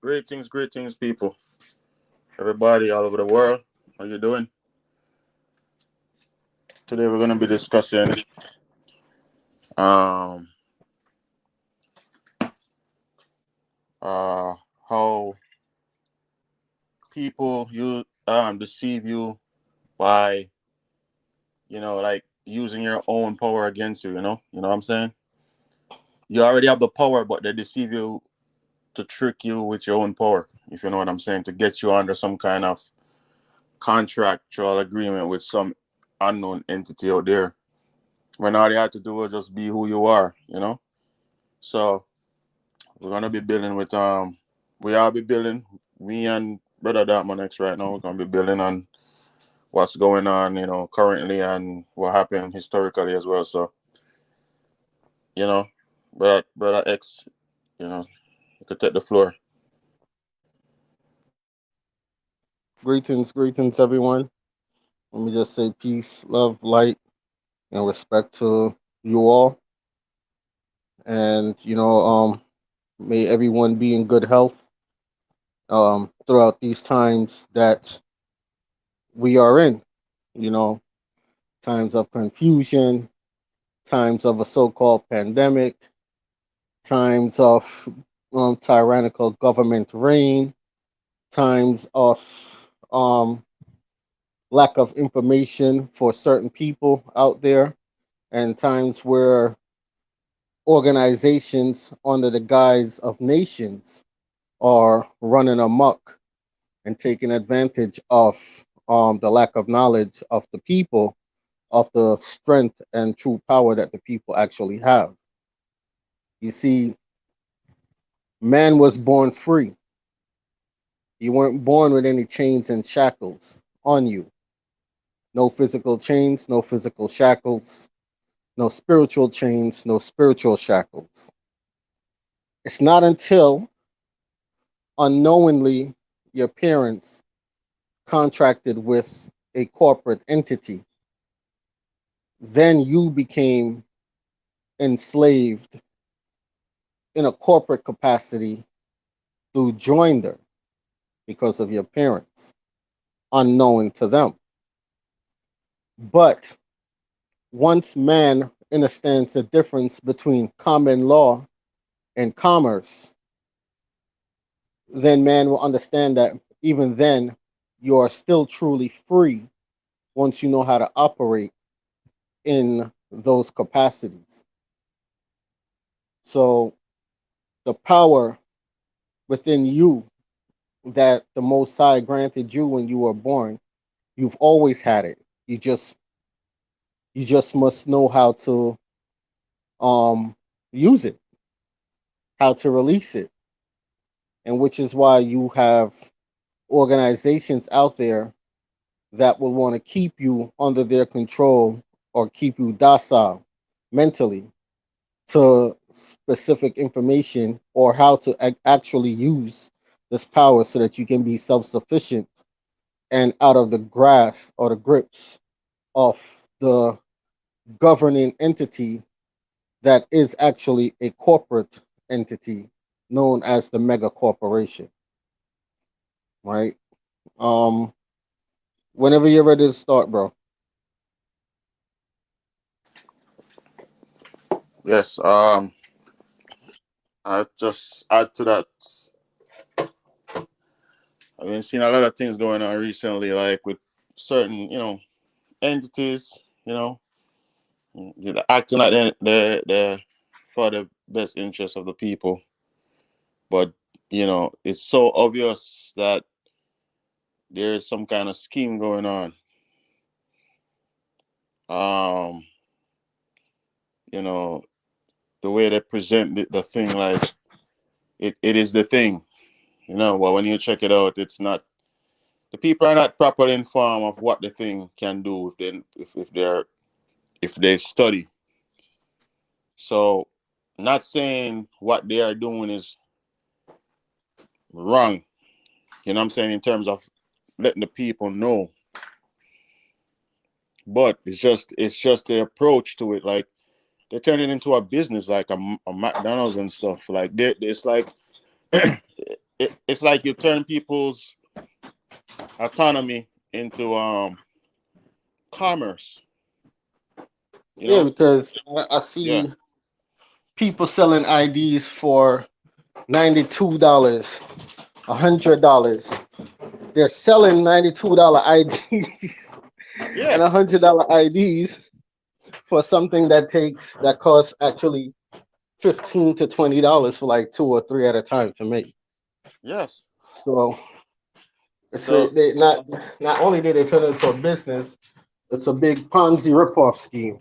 Great things, people. Everybody all over the world. How you doing? Today we're gonna be discussing um uh how people you deceive you by like using your own power against you. You know what I'm saying? You already have the power, but they deceive you to trick you with your own power. If you know what I'm saying, to get you under some kind of contractual agreement with some unknown entity out there when all you have to do is just be who you are. So we're gonna be building with we all be building, me and brother Dartman X right now, we're gonna be building on what's going on, currently and what happened historically as well. So, you know, brother X, you know, you could take the floor. Greetings, everyone. Let me just say peace, love, light, and respect to you all. And may everyone be in good health throughout these times that we are in. You know, times of confusion, times of a so-called pandemic, times of tyrannical government reign, times of lack of information for certain people out there, and times where organizations under the guise of nations are running amok and taking advantage of the lack of knowledge of the people, of the strength and true power that the people actually have. You see, man was born free. You weren't born with any chains and shackles on you. No physical chains, no physical shackles, no spiritual chains, no spiritual shackles. It's not until unknowingly your parents contracted with a corporate entity, then you became enslaved in a corporate capacity through joinder because of your parents, unknowing to them. But once man understands the difference between common law and commerce, then man will understand that even then you are still truly free once you know how to operate in those capacities. So the power within you that the Most High granted you when you were born, you've always had it. You just must know how to um use it, how to release it, and which is why you have organizations out there that will want to keep you under their control or keep you docile mentally to specific information or how to actually use this power so that you can be self-sufficient and out of the grasp or the grips of the governing entity that is actually a corporate entity known as the mega corporation, right? Um, Whenever you're ready to start, bro. Yes, I just add to that. I've been seeing a lot of things going on recently, like with certain, entities, acting like they're for the best interest of the people. But, it's so obvious that there is some kind of scheme going on. Um, you know, the way they present the thing, like it is the thing, but when you check it out, it's not. The people are not properly informed of what the thing can do if they study. So, not saying what they are doing is wrong. You know what I'm saying, in terms of letting the people know, but it's just the approach to it. Like they turn it into a business, like a McDonald's and stuff. Like it's like it's like you turn people's autonomy into commerce. You Yeah, know? because I Yeah. see people selling IDs for $92, $100. They're selling $92 IDs and Yeah. $100 IDs for something that costs actually $15 to $20 for like two or three at a time to make. Yes. So it's So they not only did they turn it into a business, it's a big Ponzi ripoff scheme,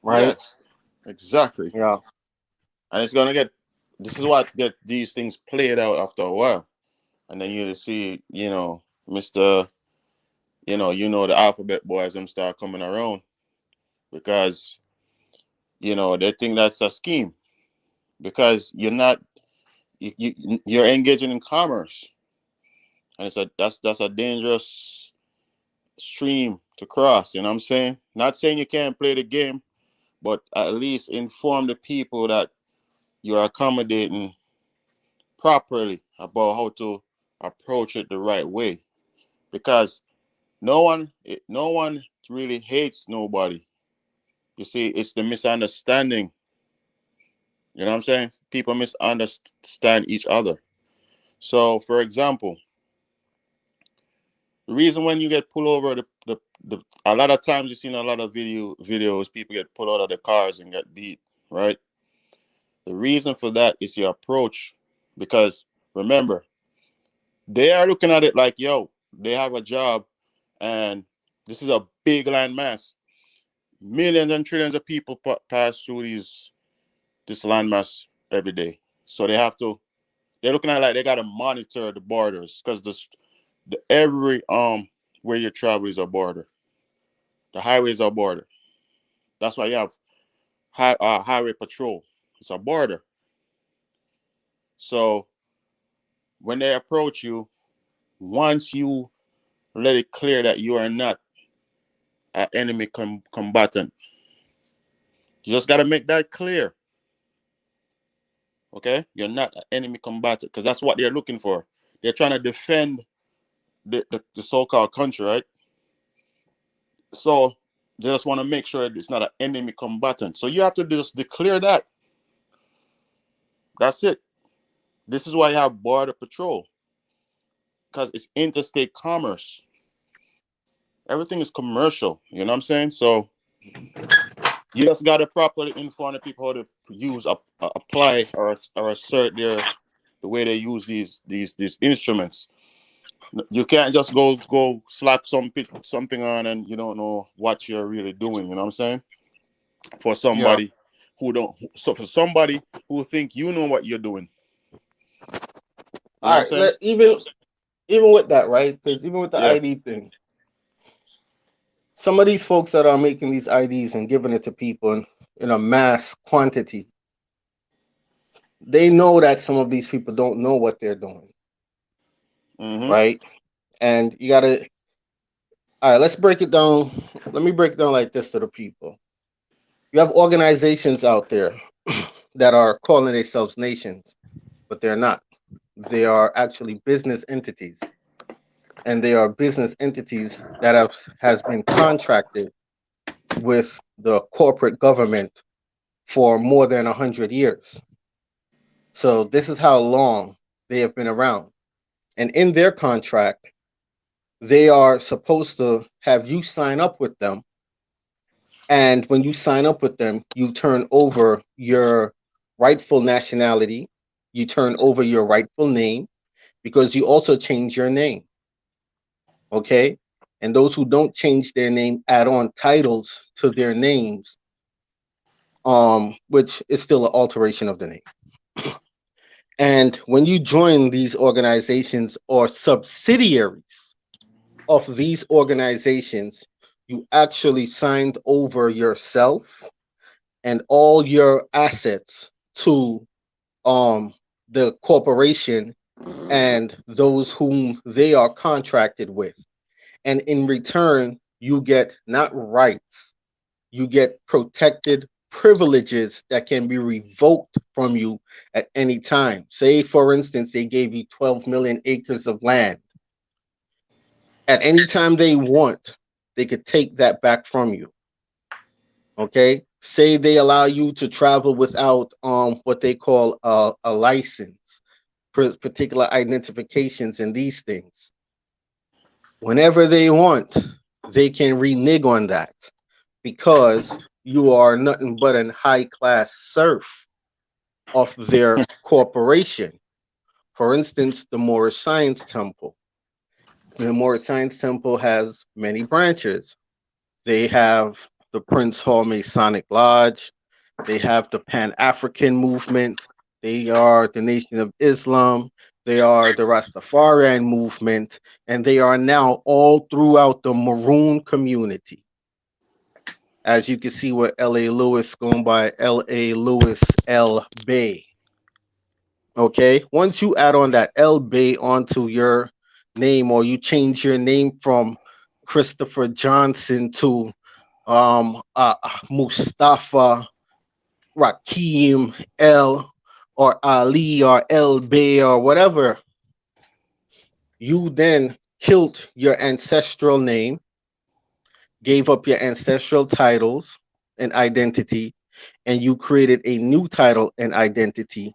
right? yes, exactly. Yeah. And it's gonna get. This is what get these things played out after a while, and then you see, Mister, the alphabet boys them start coming around because they think that's a scheme because you're not you're engaging in commerce, and that's a dangerous stream to cross. You know what I'm saying? Not saying you can't play the game, but at least inform the people that you're accommodating properly about how to approach it the right way. Because no one really hates nobody. You see, it's the misunderstanding. You know what I'm saying? People misunderstand each other. So, for example, the reason when you get pulled over, the a lot of times you've seen a lot of videos, people get pulled out of the cars and get beat, right? The reason for that is your approach, because remember, they are looking at it like, yo, they have a job, and this is a big land mass. Millions and trillions of people pass through this land mass every day. So they're looking at it like they gotta monitor the borders because every where you travel is a border. The highways are a border. That's why you have highway patrol. It's a border. So when they approach you, once you let it clear that you are not an enemy combatant, you just gotta make that clear. Okay, you're not an enemy combatant because that's what they're looking for. They're trying to defend the so-called country, right? So they just want to make sure it's not an enemy combatant. So you have to just declare that. That's it. This is why you have border patrol because it's interstate commerce. Everything is commercial. You know what I'm saying? So you just got to properly inform the people how to use, apply, or assert the way they use these instruments. You can't just go slap something on and you don't know what you're really doing. You know what I'm saying? For Yeah. somebody who don't, so for somebody who think you know what you're doing. You know what All I'm right. saying? Even with that, right? Because even with the Yeah. ID thing, some of these folks that are making these IDs and giving it to people in a mass quantity, they know that some of these people don't know what they're doing, Mm-hmm. right? And you gotta. All right. Let's break it down. Let me break it down like this to the people. You have organizations out there that are calling themselves nations, but they're not. They are actually business entities, and they are business entities that has been contracted with the corporate government for more than 100 years. So this is how long they have been around. And in their contract, they are supposed to have you sign up with them. And when you sign up with them, you turn over your rightful nationality, you turn over your rightful name, because you also change your name. Okay. And those who don't change their name add on titles to their names, which is still an alteration of the name. And when you join these organizations or subsidiaries of these organizations, you actually signed over yourself and all your assets to um, the corporation and those whom they are contracted with. And in return, you get not rights, you get protected privileges that can be revoked from you at any time. Say, for instance, they gave you 12 million acres of land. At any time they want, they could take that back from you. Okay. Say they allow you to travel without what they call a license, particular identifications and these things. Whenever they want, they can renege on that because you are nothing but a high class serf of their corporation. For instance, the Moorish Science Temple. The Moorish Science Temple has many branches. They have the Prince Hall Masonic Lodge. They have the Pan African movement. They are the Nation of Islam. They are the Rastafarian movement. And they are now all throughout the Maroon community. As you can see with L.A. Lewis going by L.A. Lewis L. Bay. Okay. Once you add on that L. Bay onto your name, or you change your name from Christopher Johnson to Mustafa Rakim L or Ali or El Bay or whatever, you then killed your ancestral name, gave up your ancestral titles and identity, and you created a new title and identity,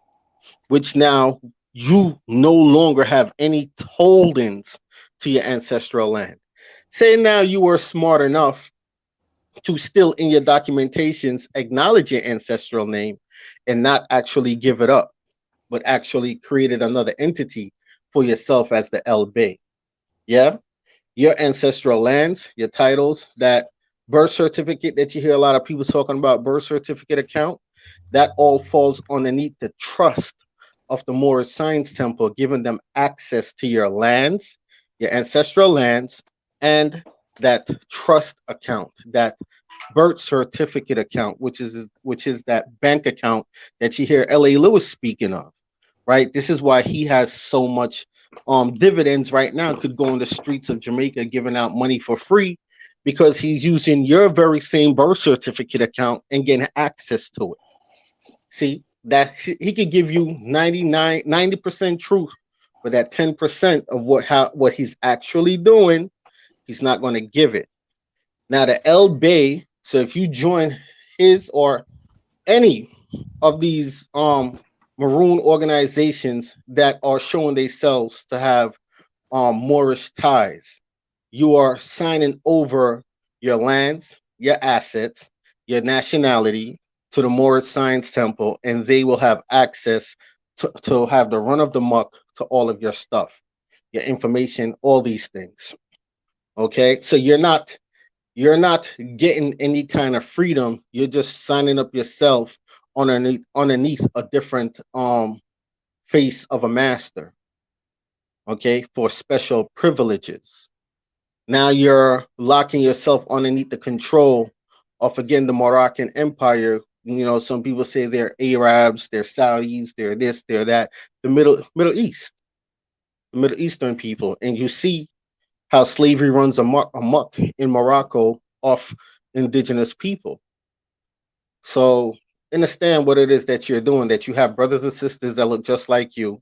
which now you no longer have any holdings to your ancestral land. Say now you were smart enough to still in your documentations acknowledge your ancestral name and not actually give it up, but actually created another entity for yourself as the El Bay. Yeah. Your ancestral lands, your titles, that birth certificate that you hear a lot of people talking about, birth certificate account, that all falls underneath the trust of the Moorish Science Temple, giving them access to your lands, your ancestral lands, and that trust account, that birth certificate account, which is that bank account that you hear L.A. Lewis speaking of, right? This is why he has so much dividends right now. Could go on the streets of Jamaica giving out money for free because he's using your very same birth certificate account and getting access to it. See, that he could give you 90% truth, but that 10% of what he's actually doing, he's not going to give it. Now the El Bay, so if you join his or any of these maroon organizations that are showing themselves to have Moorish ties, you are signing over your lands, your assets, your nationality to the Moorish Science Temple, and they will have access to have the run of the muck to all of your stuff, your information, all these things. Okay, so you're not getting any kind of freedom. You're just signing up yourself underneath a different face of a master. Okay, for special privileges. Now you're locking yourself underneath the control of, again, the Moroccan Empire. You know, some people say they're Arabs, they're Saudis, they're this, they're that. The Middle East, the Middle Eastern people, and you see how slavery runs amok in Morocco off indigenous people. So understand what it is that you're doing, that you have brothers and sisters that look just like you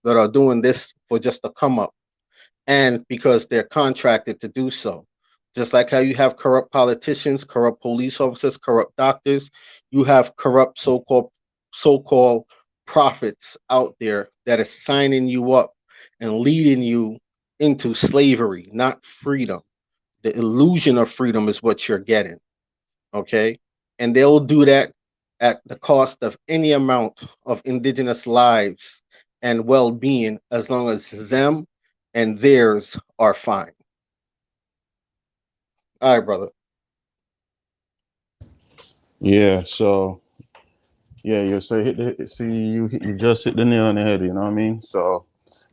that are doing this for just a come up and because they're contracted to do so. Just like how you have corrupt politicians, corrupt police officers, corrupt doctors, you have corrupt so-called prophets out there that is signing you up and leading you into slavery, not freedom. The illusion of freedom is what you're getting. Okay. And they'll do that at the cost of any amount of indigenous lives and well-being as long as them and theirs are fine. All right, brother. Yeah. So yeah, you say you just hit the nail on the head. You know what I mean? So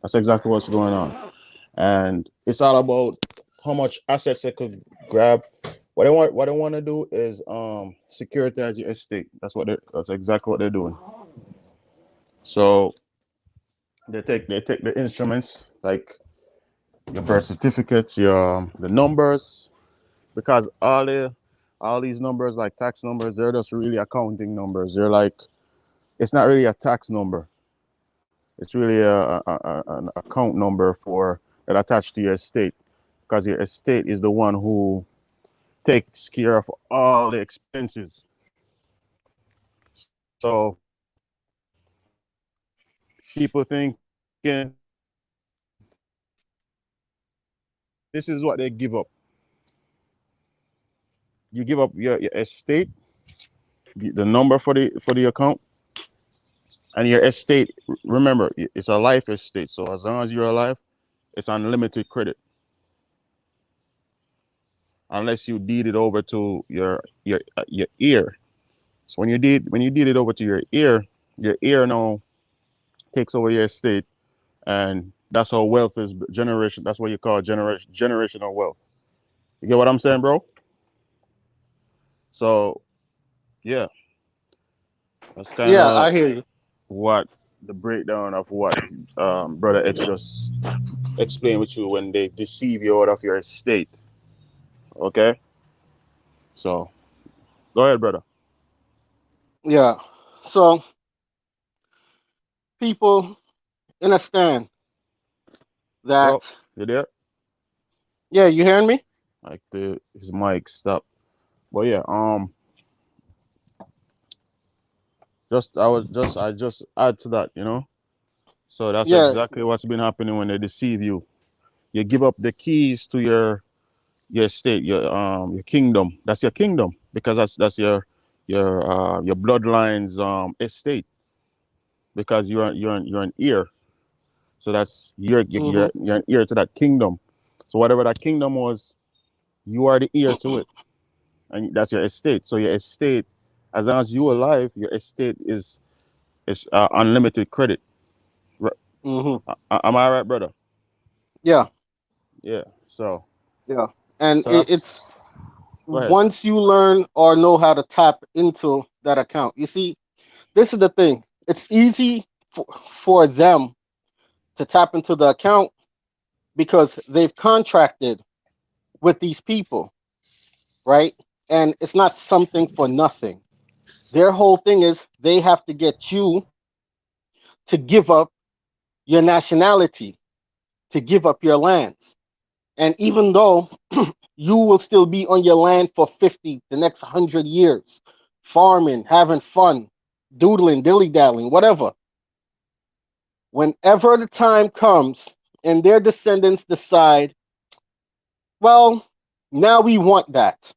that's exactly what's going on, and it's all about how much assets they could grab. What they want to do is securitize your estate. That's exactly what they're doing. So they take the instruments like your birth certificates, your the numbers, because all All these numbers, like tax numbers, they're just really accounting numbers. They're like, it's not really a tax number. It's really an account number for that attached to your estate, because your estate is the one who takes care of all the expenses. So people thinking this is what they give up. You give up your estate, the number for the account, and your estate. Remember, it's a life estate. So as long as you're alive, it's unlimited credit, unless you deed it over to your heir. So when you deed it over to your heir now takes over your estate, and that's how wealth is generation. That's what you call generational wealth. You get what I'm saying, bro? So yeah, that's kind Yeah, I of hear you. what the breakdown of what brother X just explained with you when they deceive you out of your estate. Okay, so go ahead, brother. Yeah. So people understand Bro, that. you there? Yeah, you hearing me? Like his mic stopped. But yeah, I just add to that, you know. So that's Yeah. exactly what's been happening when they deceive you. You give up the keys to your state, your kingdom. That's your kingdom, because that's your bloodline's estate, because you're an heir. So that's Mm-hmm. you're an heir to that kingdom. So whatever that kingdom was, you are the heir to it, and that's your estate. So your estate, as long as you're alive, your estate is unlimited credit. Mm-hmm. Am I right, brother? Yeah. Yeah. Yeah. And So it's that's go ahead. once you learn or know how to tap into that account. You see, this is the thing. It's easy for them to tap into the account because they've contracted with these people, right? And it's not something for nothing. Their whole thing is they have to get you to give up your nationality, to give up your lands. And even though you will still be on your land for 50, the next 100 years, farming, having fun, doodling, dilly dallying, whatever. Whenever the time comes and their descendants decide, well, now we want that.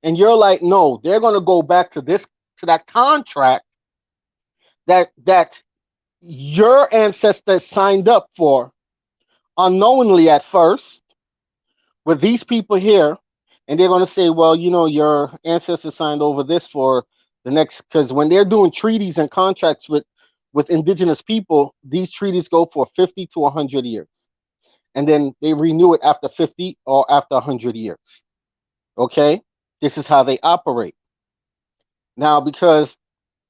And you're like, no, they're going to go back to to that contract that your ancestors signed up for unknowingly at first with these people here, and they're going to say, well, your ancestors signed over this for the next, because when they're doing treaties and contracts with indigenous people, these treaties go for 50 to 100 years, and then they renew it after 50 or after 100 years. Okay, this is how they operate now, because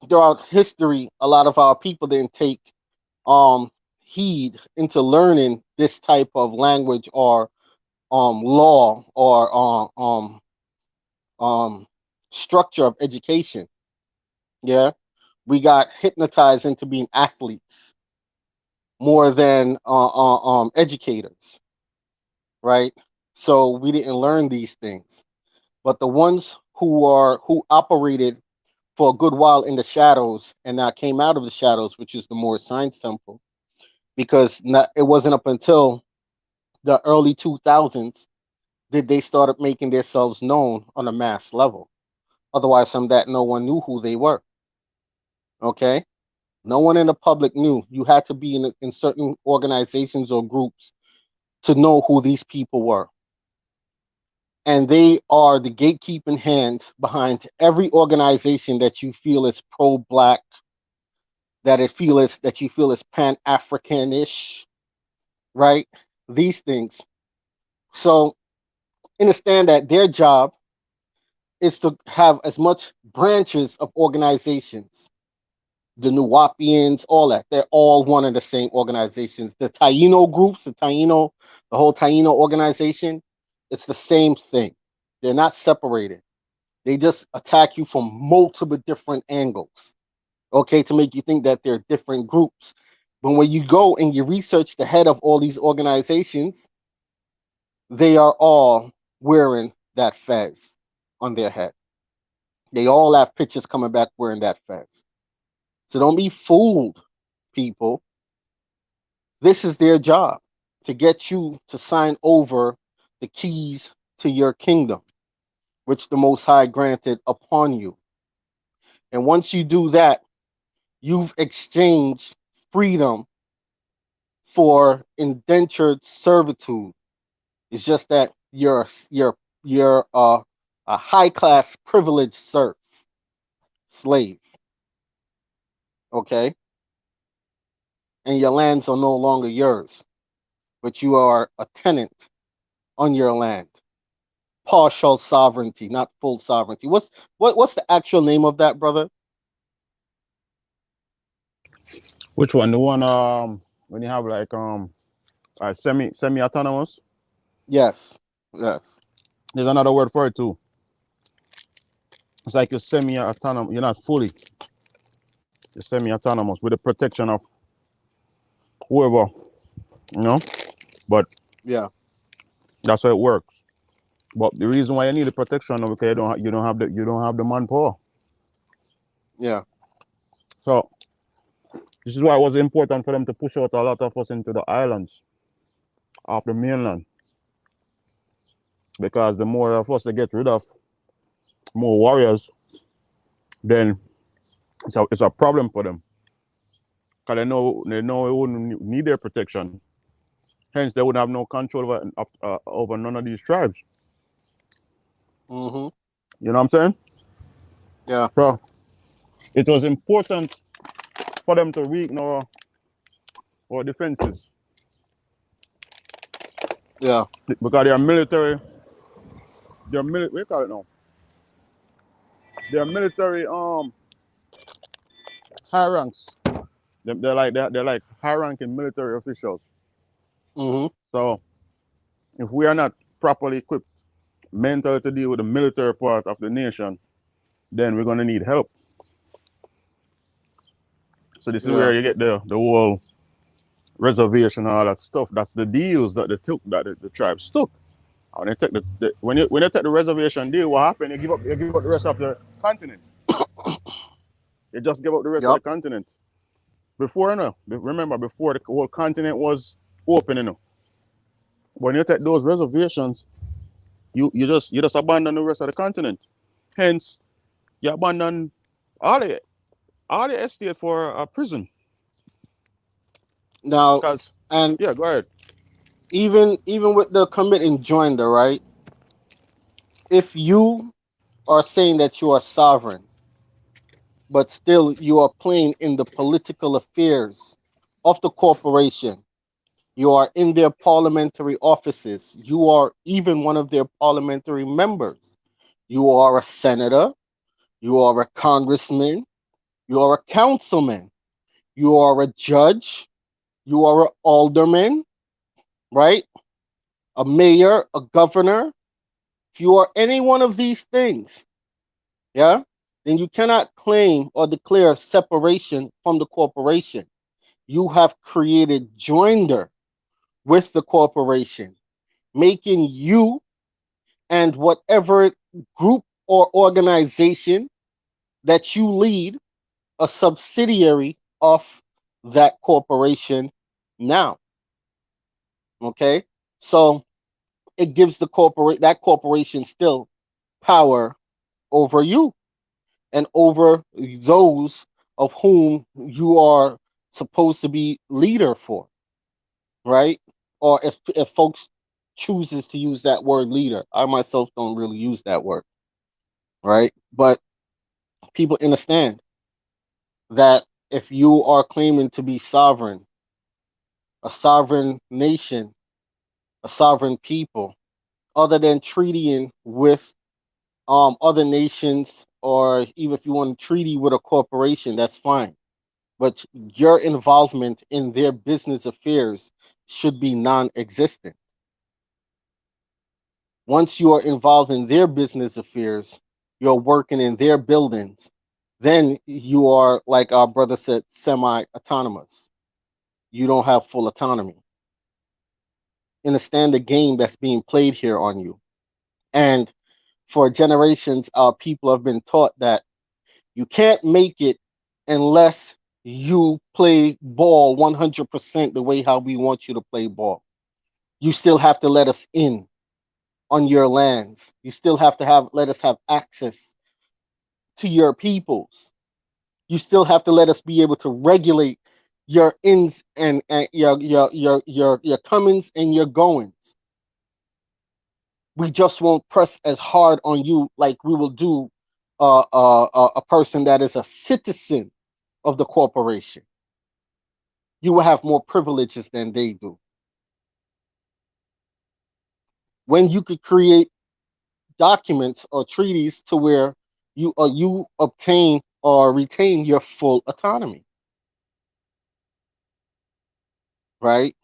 throughout history a lot of our people didn't take um heed into learning this type of language or law or um structure of education. Yeah, we got hypnotized into being athletes more than educators, right? So we didn't learn these things. But the ones who operated for a good while in the shadows and now came out of the shadows, which is the Moorish Science Temple, because it wasn't up until the early 2000s did they start making themselves known on a mass level. Otherwise, from that, no one knew who they were. Okay, no one in the public knew. You had to be in certain organizations or groups to know who these people were, and they are the gatekeeping hands behind every organization that you feel is pro-black, that you feel is pan-Africanish, right? These things. So understand that their job is to have as much branches of organizations. The Nuwapians, all that. They're all one and the same organizations. The Taino groups, the whole Taino organization, it's the same thing. They're not separated. They just attack you from multiple different angles, okay, to make you think that they're different groups. But when you go and you research the head of all these organizations, they are all wearing that fez on their head. They all have pictures coming back wearing that fez. So don't be fooled, people. This is their job, to get you to sign over the keys to your kingdom, which the Most High granted upon you. And once you do that, you've exchanged freedom for indentured servitude. It's just that you're a high class privileged serf, slave, okay? And your lands are no longer yours, but you are a tenant on your land. Partial sovereignty, not full sovereignty. What's the actual name of that, brother? Which one? The one when you have like semi autonomous. Yes, yes. There's another word for it too. It's like you're semi autonomous. You're not fully. You're semi autonomous with the protection of whoever, you know. But Yeah, that's how it works. But the reason why you need the protection is because you don't have the manpower. yeah. So this is why it was important for them to push out a lot of us into the islands off the mainland. Because the more of us they get rid of, more warriors, then it's a problem for them. Because they know it wouldn't need their protection. Hence, they would have no control over none of these tribes. Mm-hmm. You know what I'm saying? Yeah, So it was important for them to weaken our defenses yeah. because they are military. They're military. What do you call it now? They're military high ranks. They're like high ranking military officials. Mm-hmm. So if we are not properly equipped mentally to deal with the military part of the nation, then we're gonna need help. So this is Yeah. where you get the whole reservation and all that stuff. That's the deals that they took, that the tribes took. When they take when they take the reservation deal, what happened? You give up the rest of the continent. You just give up the rest of the Yep. continent. Before, remember, before the whole continent was open, when you take those reservations, you just abandon the rest of the continent. Hence, you abandon all the all the estate for a prison. Now, Because and yeah, go ahead. even with the committing joinder, right? If you are saying that you are sovereign, but still you are playing in the political affairs of the corporation, you are in their parliamentary offices, you are even one of their parliamentary members, you are a senator, you are a congressman, you are a councilman, you are a judge, you are an alderman, right? A mayor, a governor. If you are any one of these things, yeah, then you cannot claim or declare separation from the corporation. You have created joinder with the corporation, making you and whatever group or organization that you lead a subsidiary of that corporation now. Okay? So it gives that corporation still power over you and over those of whom you are supposed to be leader for, right? Or if folks chooses to use that word leader, I myself don't really use that word, right? But people understand that if you are claiming to be sovereign, a sovereign nation, a sovereign people, other than treatying with other nations, or even if you want to treaty with a corporation, that's fine. But your involvement in their business affairs should be non-existent. Once you are involved in their business affairs, you're working in their buildings, then you are, like our brother said, semi-autonomous. You don't have full autonomy. Understand the game that's being played here on you. And for generations, our people have been taught that you can't make it unless you play ball 100% the way how we want you to play ball. You still have to let us in on your lands. You still have to let us have access to your peoples. You still have to let us be able to regulate your ins and your comings and your goings. We just won't press as hard on you like we will do a person that is a citizen of the corporation. You will have more privileges than they do. When you could create documents or treaties to where you obtain or retain your full autonomy, right?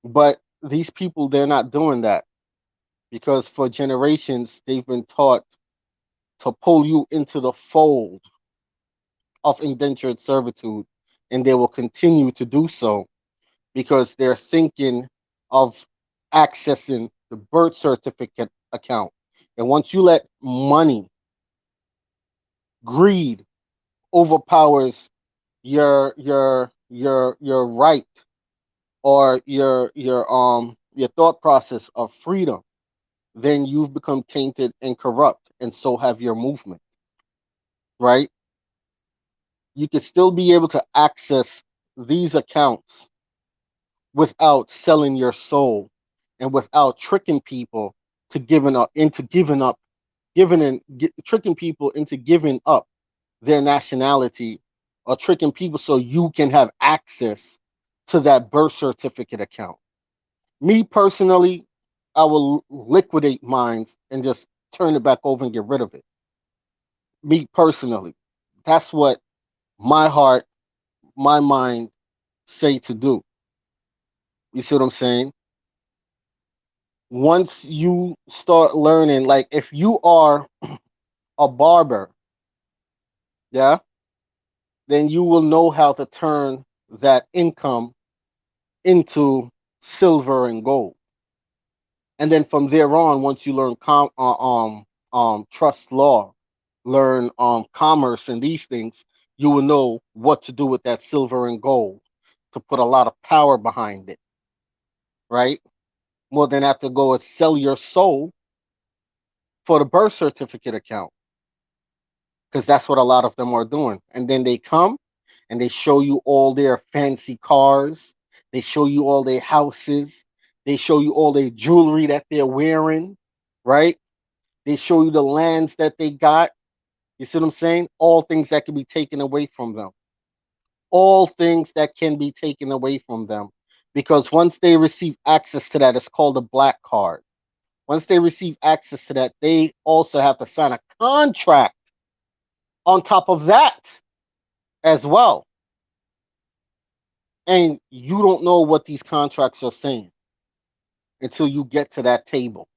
But these people, they're not doing that because for generations they've been taught to pull you into the fold of indentured servitude, and they will continue to do so because they're thinking of accessing the birth certificate account. And once you let money, greed overpowers your right or your thought process of freedom, then you've become tainted and corrupt, and so have your movement, right? You could still be able to access these accounts without selling your soul and without tricking people to giving up tricking people into giving up their nationality, or tricking people so you can have access to that birth certificate account. Me personally, I will liquidate mines and just turn it back over and get rid of it. Me personally, that's what my heart, my mind say to do. You see what I'm saying? Once you start learning, like if you are a barber, yeah, then you will know how to turn that income into silver and gold. And then from there on, once you learn trust law, learn commerce and these things, you will know what to do with that silver and gold to put a lot of power behind it, right? More than have to go and sell your soul for the birth certificate account, because that's what a lot of them are doing. And then they come and they show you all their fancy cars, they show you all their houses, they show you all their jewelry that they're wearing, right? They show you the lands that they got. You see what I'm saying? All things that can be taken away from them. All things that can be taken away from them. Because once they receive access to that, it's called a black card. Once they receive access to that, they also have to sign a contract on top of that as well. And you don't know what these contracts are saying until you get to that table.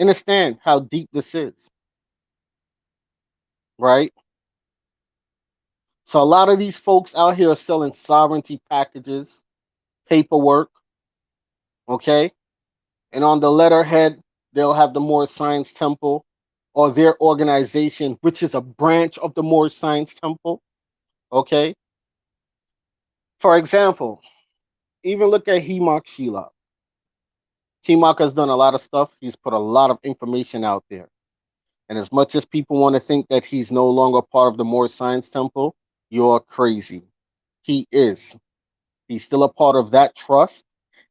Understand how deep this is, right? So a lot of these folks out here are selling sovereignty packages, paperwork, okay? And on the letterhead, they'll have the Moorish Science Temple or their organization, which is a branch of the Moorish Science Temple, okay? For example, even look at Hemok Sheila. Hemok has done a lot of stuff. He's put a lot of information out there. And as much as people want to think that he's no longer part of the Moorish Science Temple, you're crazy. He is. He's still a part of that trust.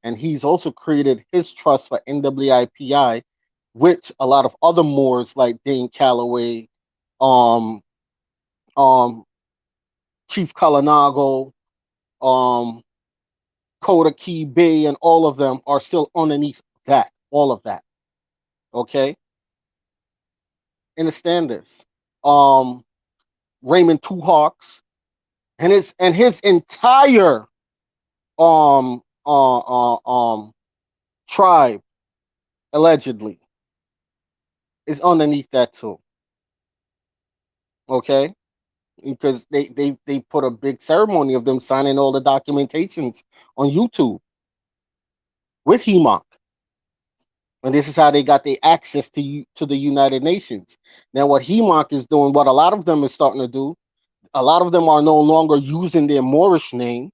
And he's also created his trust for NWIPI, which a lot of other Moors like Dane Calloway, um, um, Chief Kalanago, um, Koda Key Bay, and all of them are still underneath that, all of that. Okay? Understand this. Raymond Two Hawks and his entire um uh, uh um tribe, allegedly, is underneath that too. Okay, because they put a big ceremony of them signing all the documentations on YouTube with HEMOC, and this is how they got the access to the United Nations. Now, what HEMOC is doing, what a lot of them is starting to do, a lot of them are no longer using their Moorish name,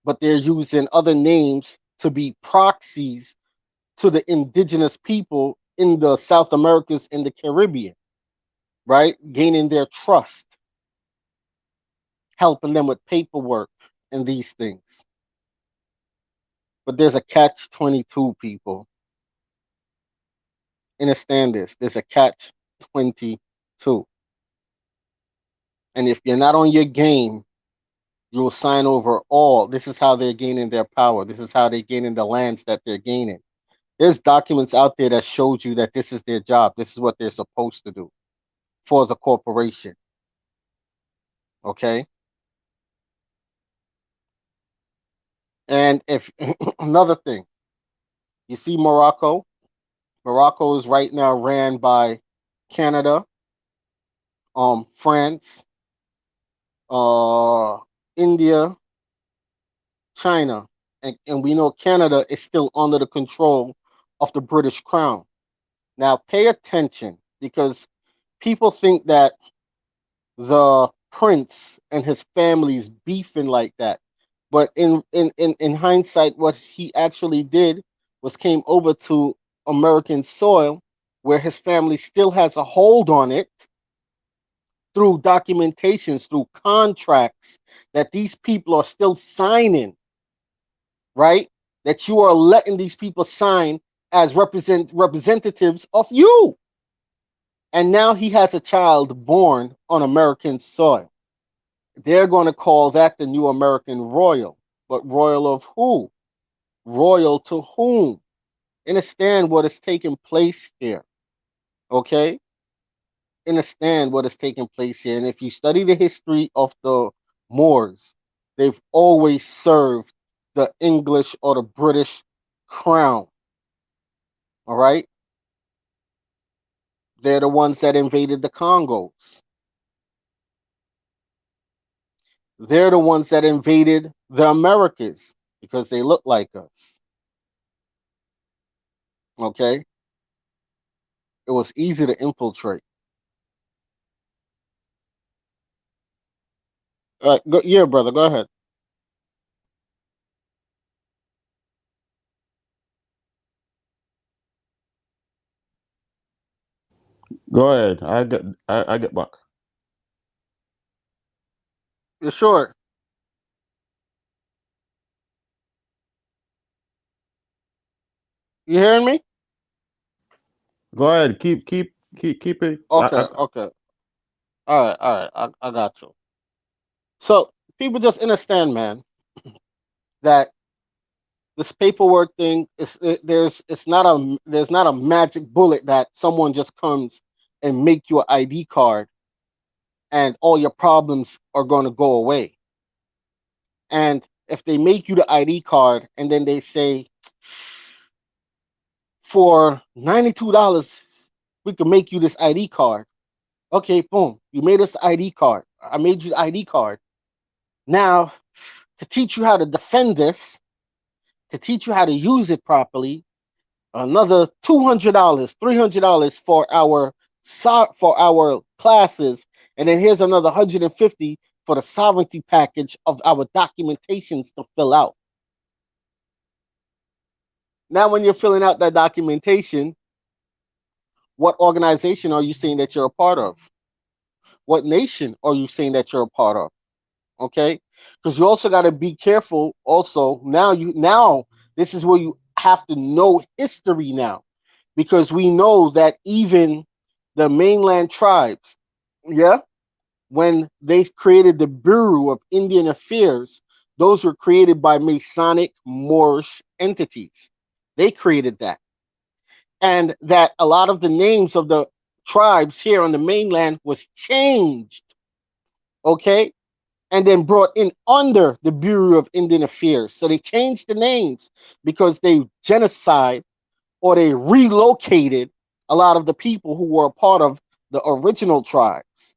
but they're using other names to be proxies to the indigenous people in the South Americas and the Caribbean, right? Gaining their trust, helping them with paperwork and these things. But there's a catch 22, people. Understand this. There's a catch 22. And if you're not on your game, you will sign over all. This is how they're gaining their power. This is how they're gaining the lands that they're gaining. There's documents out there that shows you that this is their job. This is what they're supposed to do for the corporation. Okay. And if another thing, you see Morocco. Morocco is right now ran by Canada, France, uh, India, China, and we know Canada is still under the control of the British Crown. Now, pay attention because people think that the prince and his family's beefing like that. But in hindsight, what he actually did was came over to American soil where his family still has a hold on it through documentations, through contracts that these people are still signing, right? That you are letting these people sign as representatives of you. And now he has a child born on American soil. They're going to call that the new American royal. But royal of who? Royal to whom? Understand what is taking place here. Okay? Understand what is taking place here. And if you study the history of the Moors, they've always served the English or the British crown. All right? They're the ones that invaded the Congos. They're the ones that invaded the Americas because they look like us. Okay? It was easy to infiltrate. Yeah, brother, go ahead. Go ahead. I get back. You sure? You hearing me? Go ahead. Keep it. Okay, okay. All right, all right. I got you. So people just understand, man, that this paperwork thing there's not a magic bullet that someone just comes and make you an ID card and all your problems are going to go away. And if they make you the ID card and then they say for $92 we can make you this ID card. Okay, boom, you made us the ID card. I made you the ID card. Now, to teach you how to defend this, to teach you how to use it properly, another $200, $300 for our classes, and then here's another 150 for the sovereignty package of our documentations to fill out. Now, when you're filling out that documentation, what organization are you saying that you're a part of? What nation are you saying that you're a part of? Okay, because you also got to be careful. Also, now this is where you have to know history now, because we know that even the mainland tribes, yeah, when they created the Bureau of Indian Affairs, those were created by Masonic Moorish entities. They created that. And that a lot of the names of the tribes here on the mainland was changed, okay, and then brought in under the Bureau of Indian Affairs. So they changed the names because they genocide or they relocated a lot of the people who were a part of the original tribes.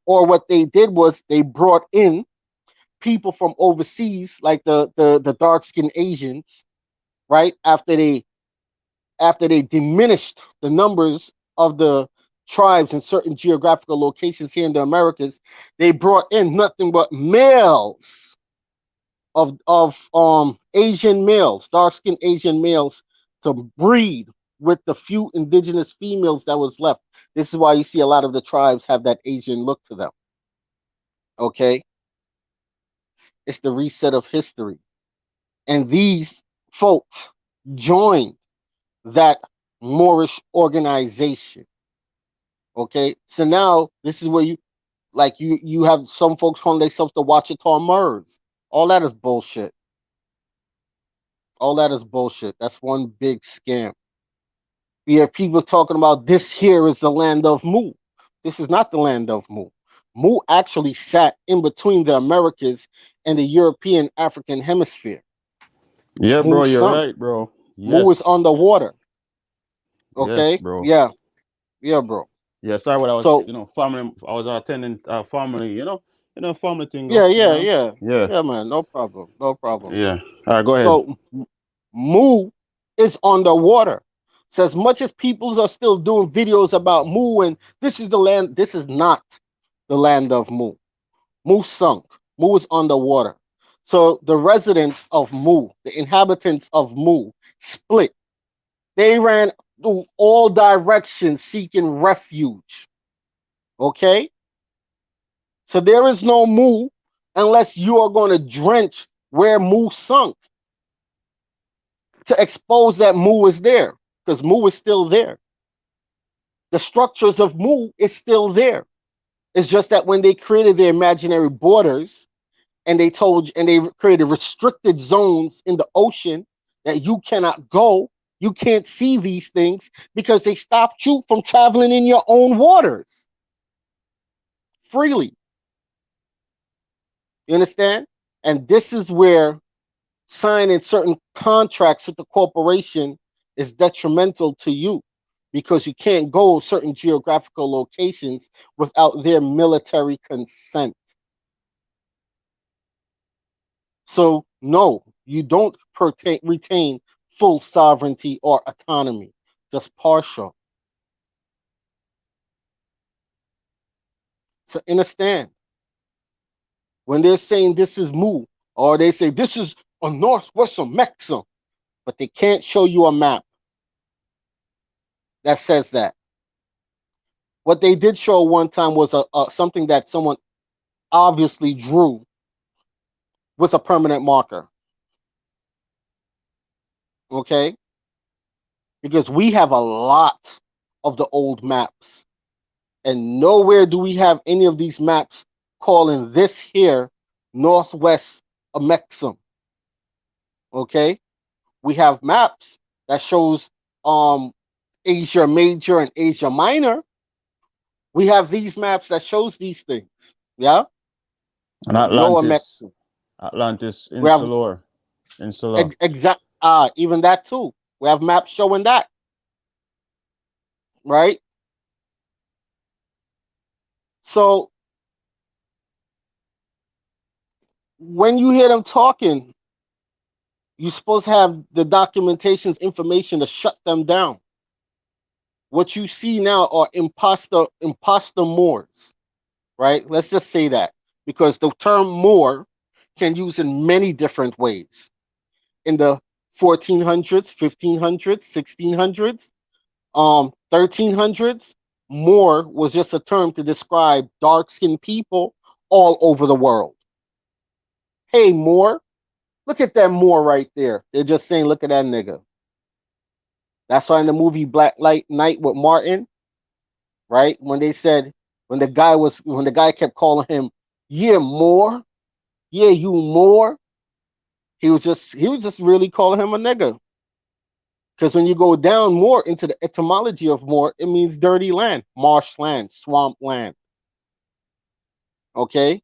Or what they did was they brought in people from overseas, like the dark skinned Asians, right? After they diminished the numbers of the tribes in certain geographical locations here in the Americas, they brought in nothing but males of Asian males, dark skinned Asian males, to breed with the few indigenous females that was left. This is why you see a lot of the tribes have that Asian look to them. Okay, it's the reset of history, and these folks joined that Moorish organization. Okay, so now this is where you have some folks calling themselves the Wachita Moors. All that is bullshit. All that is bullshit. That's one big scam. We have people talking about this here is the land of Mu. This is not the land of Mu. Mu actually sat in between the Americas and the European African hemisphere. Yeah, Mu bro, you're sunk. right, bro. Mu is Yes. underwater. Yes, Okay? bro. Yeah. Yeah, bro. Yeah, sorry what I was, So family. I was attending family, family thing, yeah, you yeah, know. yeah. Yeah, Yeah, man. No problem. No problem. yeah. All right, go ahead. So Mu is underwater. So as much as people are still doing videos about Mu and this is the land, this is not the land of Mu. Mu sunk. Mu is underwater. So the residents of Mu, the inhabitants of Mu, split. They ran through all directions seeking refuge. Okay? So there is no Mu unless you are going to drench where Mu sunk to expose that Mu is there, because Mu is still there. The structures of Mu is still there. It's just that when they created the imaginary borders and they created restricted zones in the ocean that you cannot go, you can't see these things because they stopped you from traveling in your own waters freely. You understand? And this is where signing certain contracts with the corporation is detrimental to you because you can't go certain geographical locations without their military consent. So, no, you don't retain full sovereignty or autonomy, just partial. So, understand when they're saying this is Mu, or they say this is a northwest of Mexico, but they can't show you a map that says that. What they did show one time was something that someone obviously drew with a permanent marker. Okay? Because we have a lot of the old maps, and nowhere do we have any of these maps calling this here northwest of Mexico. Okay? We have maps that shows Asia Major and Asia Minor. We have these maps that shows these things. Yeah? And But no Atlantis, Mexico. Atlantis We have Insula. even that too. We have maps showing that, right? So when you hear them talking, you're supposed to have the documentation's information to shut them down. What you see now are imposter Moors, right? Let's just say that because the term Moor can use in many different ways. In the 1400s, 1500s, 1600s, 1300s, Moor was just a term to describe dark-skinned people all over the world. Hey, Moor, look at that Moor right there. They're just saying, look at that nigga. That's why in the movie Black Light Night with Martin, right? When the guy kept calling him, yeah, Moor, yeah, you Moor, he was just really calling him a nigga. Because when you go down more into the etymology of Moor, it means dirty land, marshland, swamp land. Okay?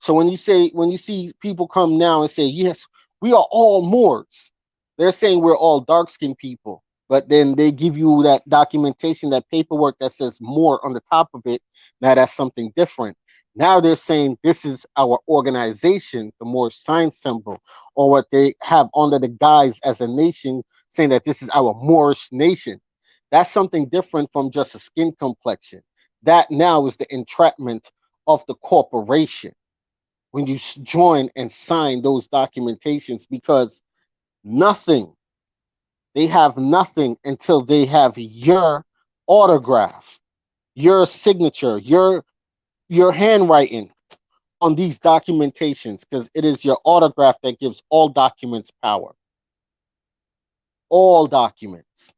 So when you see people come now and say, yes, we are all Moors, they're saying we're all dark skinned people. but then they give you that documentation, that paperwork that says more on the top of it. Now that's something different. Now they're saying this is our organization, the Moorish sign symbol, or what they have under the guise as a nation, saying that this is our Moorish nation. That's something different from just a skin complexion. That now is the entrapment of the corporation when you join and sign those documentations, because nothing, they have nothing until they have your autograph, your signature, your handwriting on these documentations, because it is your autograph that gives all documents power. All documents.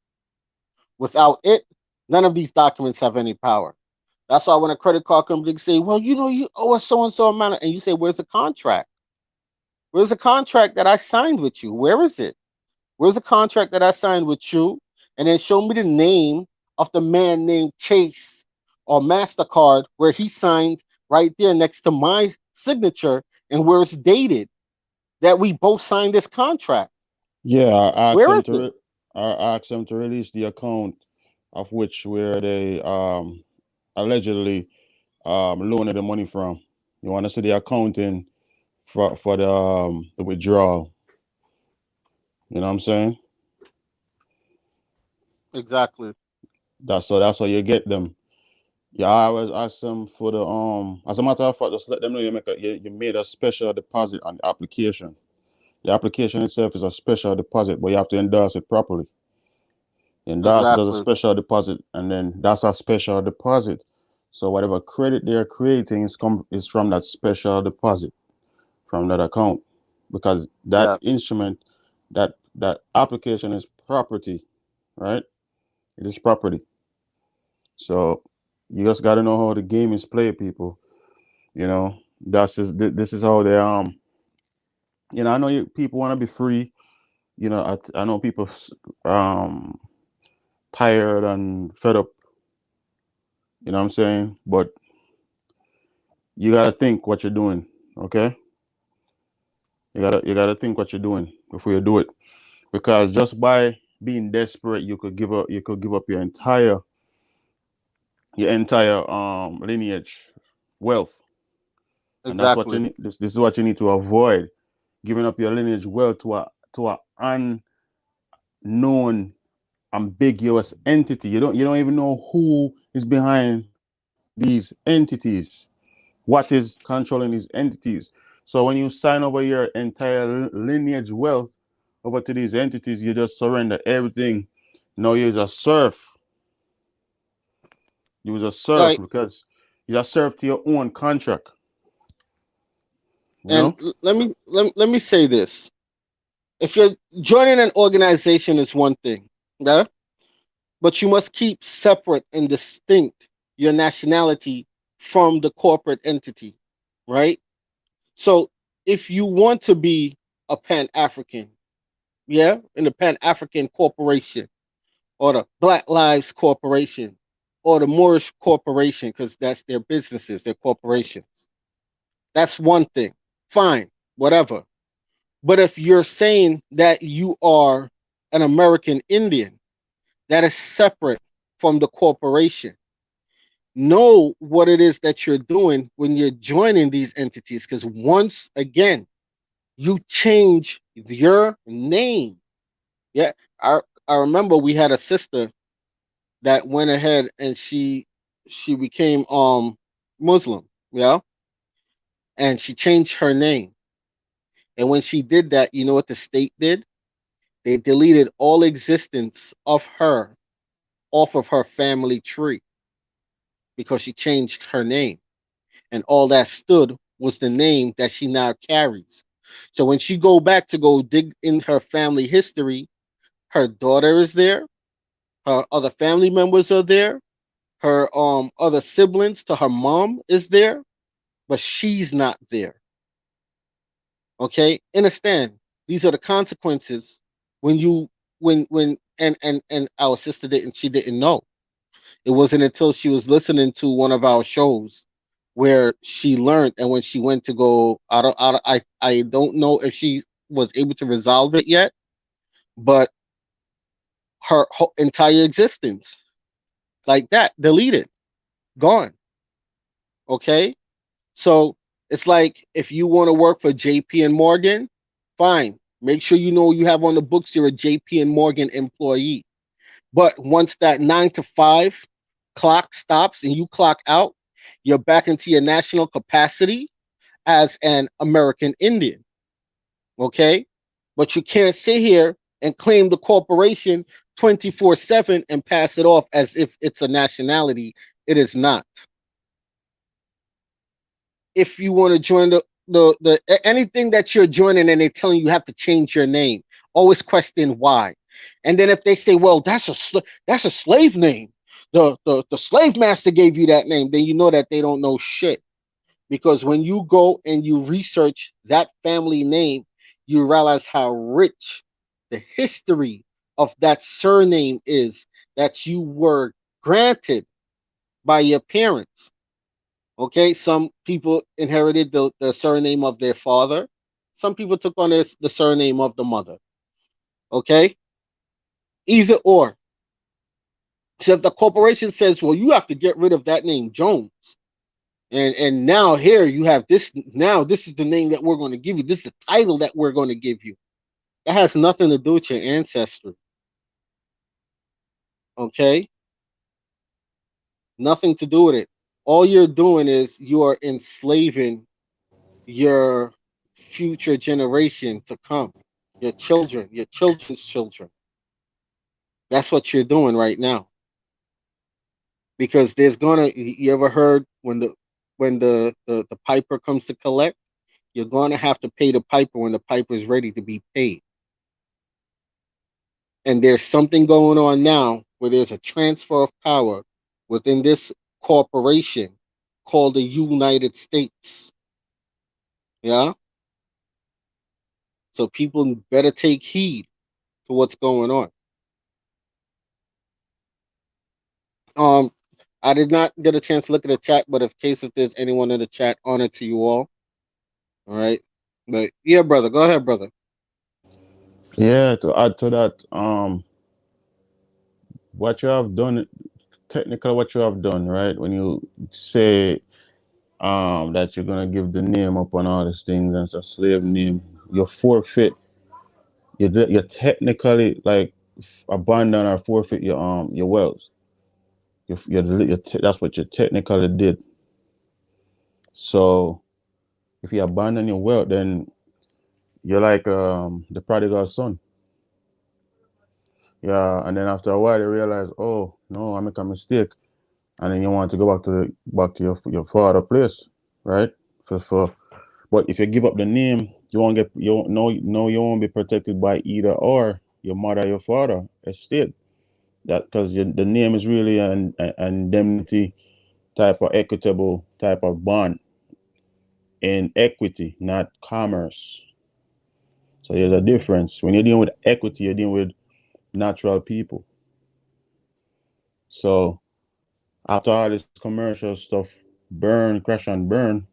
Without it, none of these documents have any power. That's why when a credit card company say, well, you owe us so and so amount, and you say, where's the contract? Where's the contract that I signed with you? Where is it? Where's the contract that I signed with you? And then show me the name of the man named Chase or MasterCard where he signed right there next to my signature and where it's dated that we both signed this contract. Yeah, Where is it? I asked them to release the account of which where they allegedly loaned the money from. You want to see the accounting for the withdrawal. You know what I'm saying? Exactly. That's how you get them. Yeah, I always ask them for the as a matter of fact, just let them know you made a special deposit on the application. The application itself is a special deposit, but you have to endorse it properly. Endorse it as a Exactly. special deposit, and then that's a special deposit. So whatever credit they're creating is from that special deposit from that account, because that Yeah. instrument, that application is property, right? It is property. So you just got to know how the game is played, people. You know, this is how they I know people want to be free. I know people um tired and fed up. You know what I'm saying? But you gotta think what you're doing. Okay, you gotta think what you're doing before you do it, because just by being desperate, you could give up your entire lineage wealth, and that's what you Exactly. need. This is what you need to avoid: giving up your lineage wealth to a unknown, ambiguous entity. You don't even know who is behind these entities, what is controlling these entities. So when you sign over your entire lineage wealth over to these entities, you just surrender everything. Now you just serve. You just serve Like, because you just serve to your own contract. You and know? let me say this. If you're joining an organization is one thing, yeah? But you must keep separate and distinct your nationality from the corporate entity, right? So if you want to be a Pan African, yeah, in the Pan African Corporation or the Black Lives Corporation or the Moorish Corporation, because that's their businesses, their corporations, that's one thing. Fine, whatever. But if you're saying that you are an American Indian, that is separate from the corporation. Know what it is that you're doing when you're joining these entities, because once again, you change your name. Yeah, I remember we had a sister that went ahead and she became Muslim, yeah, and she changed her name. And when she did that, you know what the state did? They deleted all existence of her off of her family tree because she changed her name. And all that stood was the name that she now carries. So when she go back to go dig in her family history, her daughter is there, her other family members are there, her other siblings to her mom is there, but she's not there. Okay? Understand? These are the consequences when you when and our sister didn't, she didn't know. It wasn't until she was listening to one of our shows where she learned, and when she went to go, I don't know if she was able to resolve it yet, but her entire existence like that, deleted, gone. Okay, so it's like if you want to work for JP and Morgan, fine. Make sure you know you have on the books you're a JP and Morgan employee. But once that 9 to 5 clock stops and you clock out, you're back into your national capacity as an American Indian. Okay, but you can't sit here and claim the corporation 24/7 and pass it off as if it's a nationality. It is not. If you want to join the anything that you're joining and they're telling you have to change your name, always question why. And then if they say, well, that's a slave name, the slave master gave you that name, then you know that they don't know shit. Because when you go and you research that family name, you realize how rich the history of that surname is that you were granted by your parents. Okay, some people inherited the surname of their father. Some people took on the surname of the mother. Okay, either or. So if the corporation says, "Well, you have to get rid of that name, Jones," and now here you have this. Now this is the name that we're going to give you. This is the title that we're going to give you. That has nothing to do with your ancestry. Okay, nothing to do with it. All you're doing is you are enslaving your future generation to come, your children, your children's children. That's what you're doing right now. Because there's gonna you ever heard when the piper comes to collect, you're gonna have to pay the piper when the piper is ready to be paid. And there's something going on now where there's a transfer of power within this corporation called the United States. Yeah. So people better take heed to what's going on. Um, I did not get a chance to look at the chat, but in case if there's anyone in the chat, honor to you all. All right. But yeah, brother, go ahead, brother. Yeah, to add to that, what you have done, technically, what you have done, right? When you say that you're gonna give the name up on all these things and it's a slave name, you forfeit. You technically like abandon or forfeit your wealth. That's what you technically did. So if you abandon your wealth, then you're like the prodigal son. Yeah, and then after a while you realize, oh no, I make a mistake, and then you want to go back to your father place, right? For but if you give up the name, you won't get you won't, no you won't be protected by either or your mother or your father estate. That because the name is really an indemnity type of equitable type of bond in equity, not commerce. So there's a difference. When you're dealing with equity, you're dealing with natural people. So after all this commercial stuff, burn, crash and burn,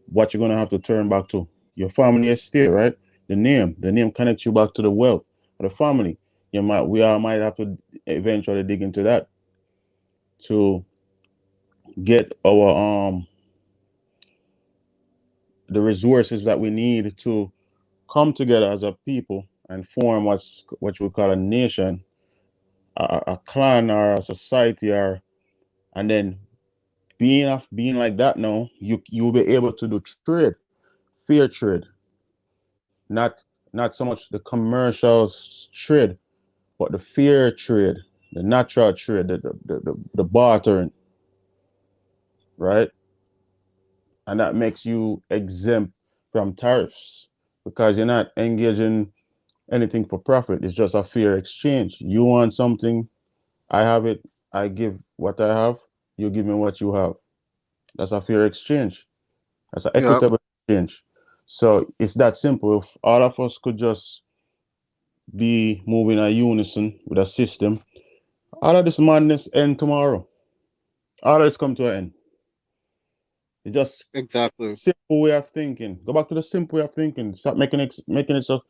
what you're gonna have to turn back to your family estate, right? The name connects you back to the wealth of the family. We all might have to eventually dig into that to get our the resources that we need to come together as a people and form what you would call a nation, a clan or a society, or and then being like that now, you will be able to do trade, fair trade, not so much the commercial trade, but the fair trade, the natural trade, the bartering, right? And that makes you exempt from tariffs because you're not engaging anything for profit. It's just a fair exchange. You want something, I have it, I give what I have, you give me what you have. That's a fair exchange. That's an Yeah, equitable exchange. So it's that simple. If all of us could just be moving in unison with a system, all of this madness end tomorrow. All of this come to an end. It's just exactly. simple way of thinking. Go back to the simple way of thinking. Stop making it so.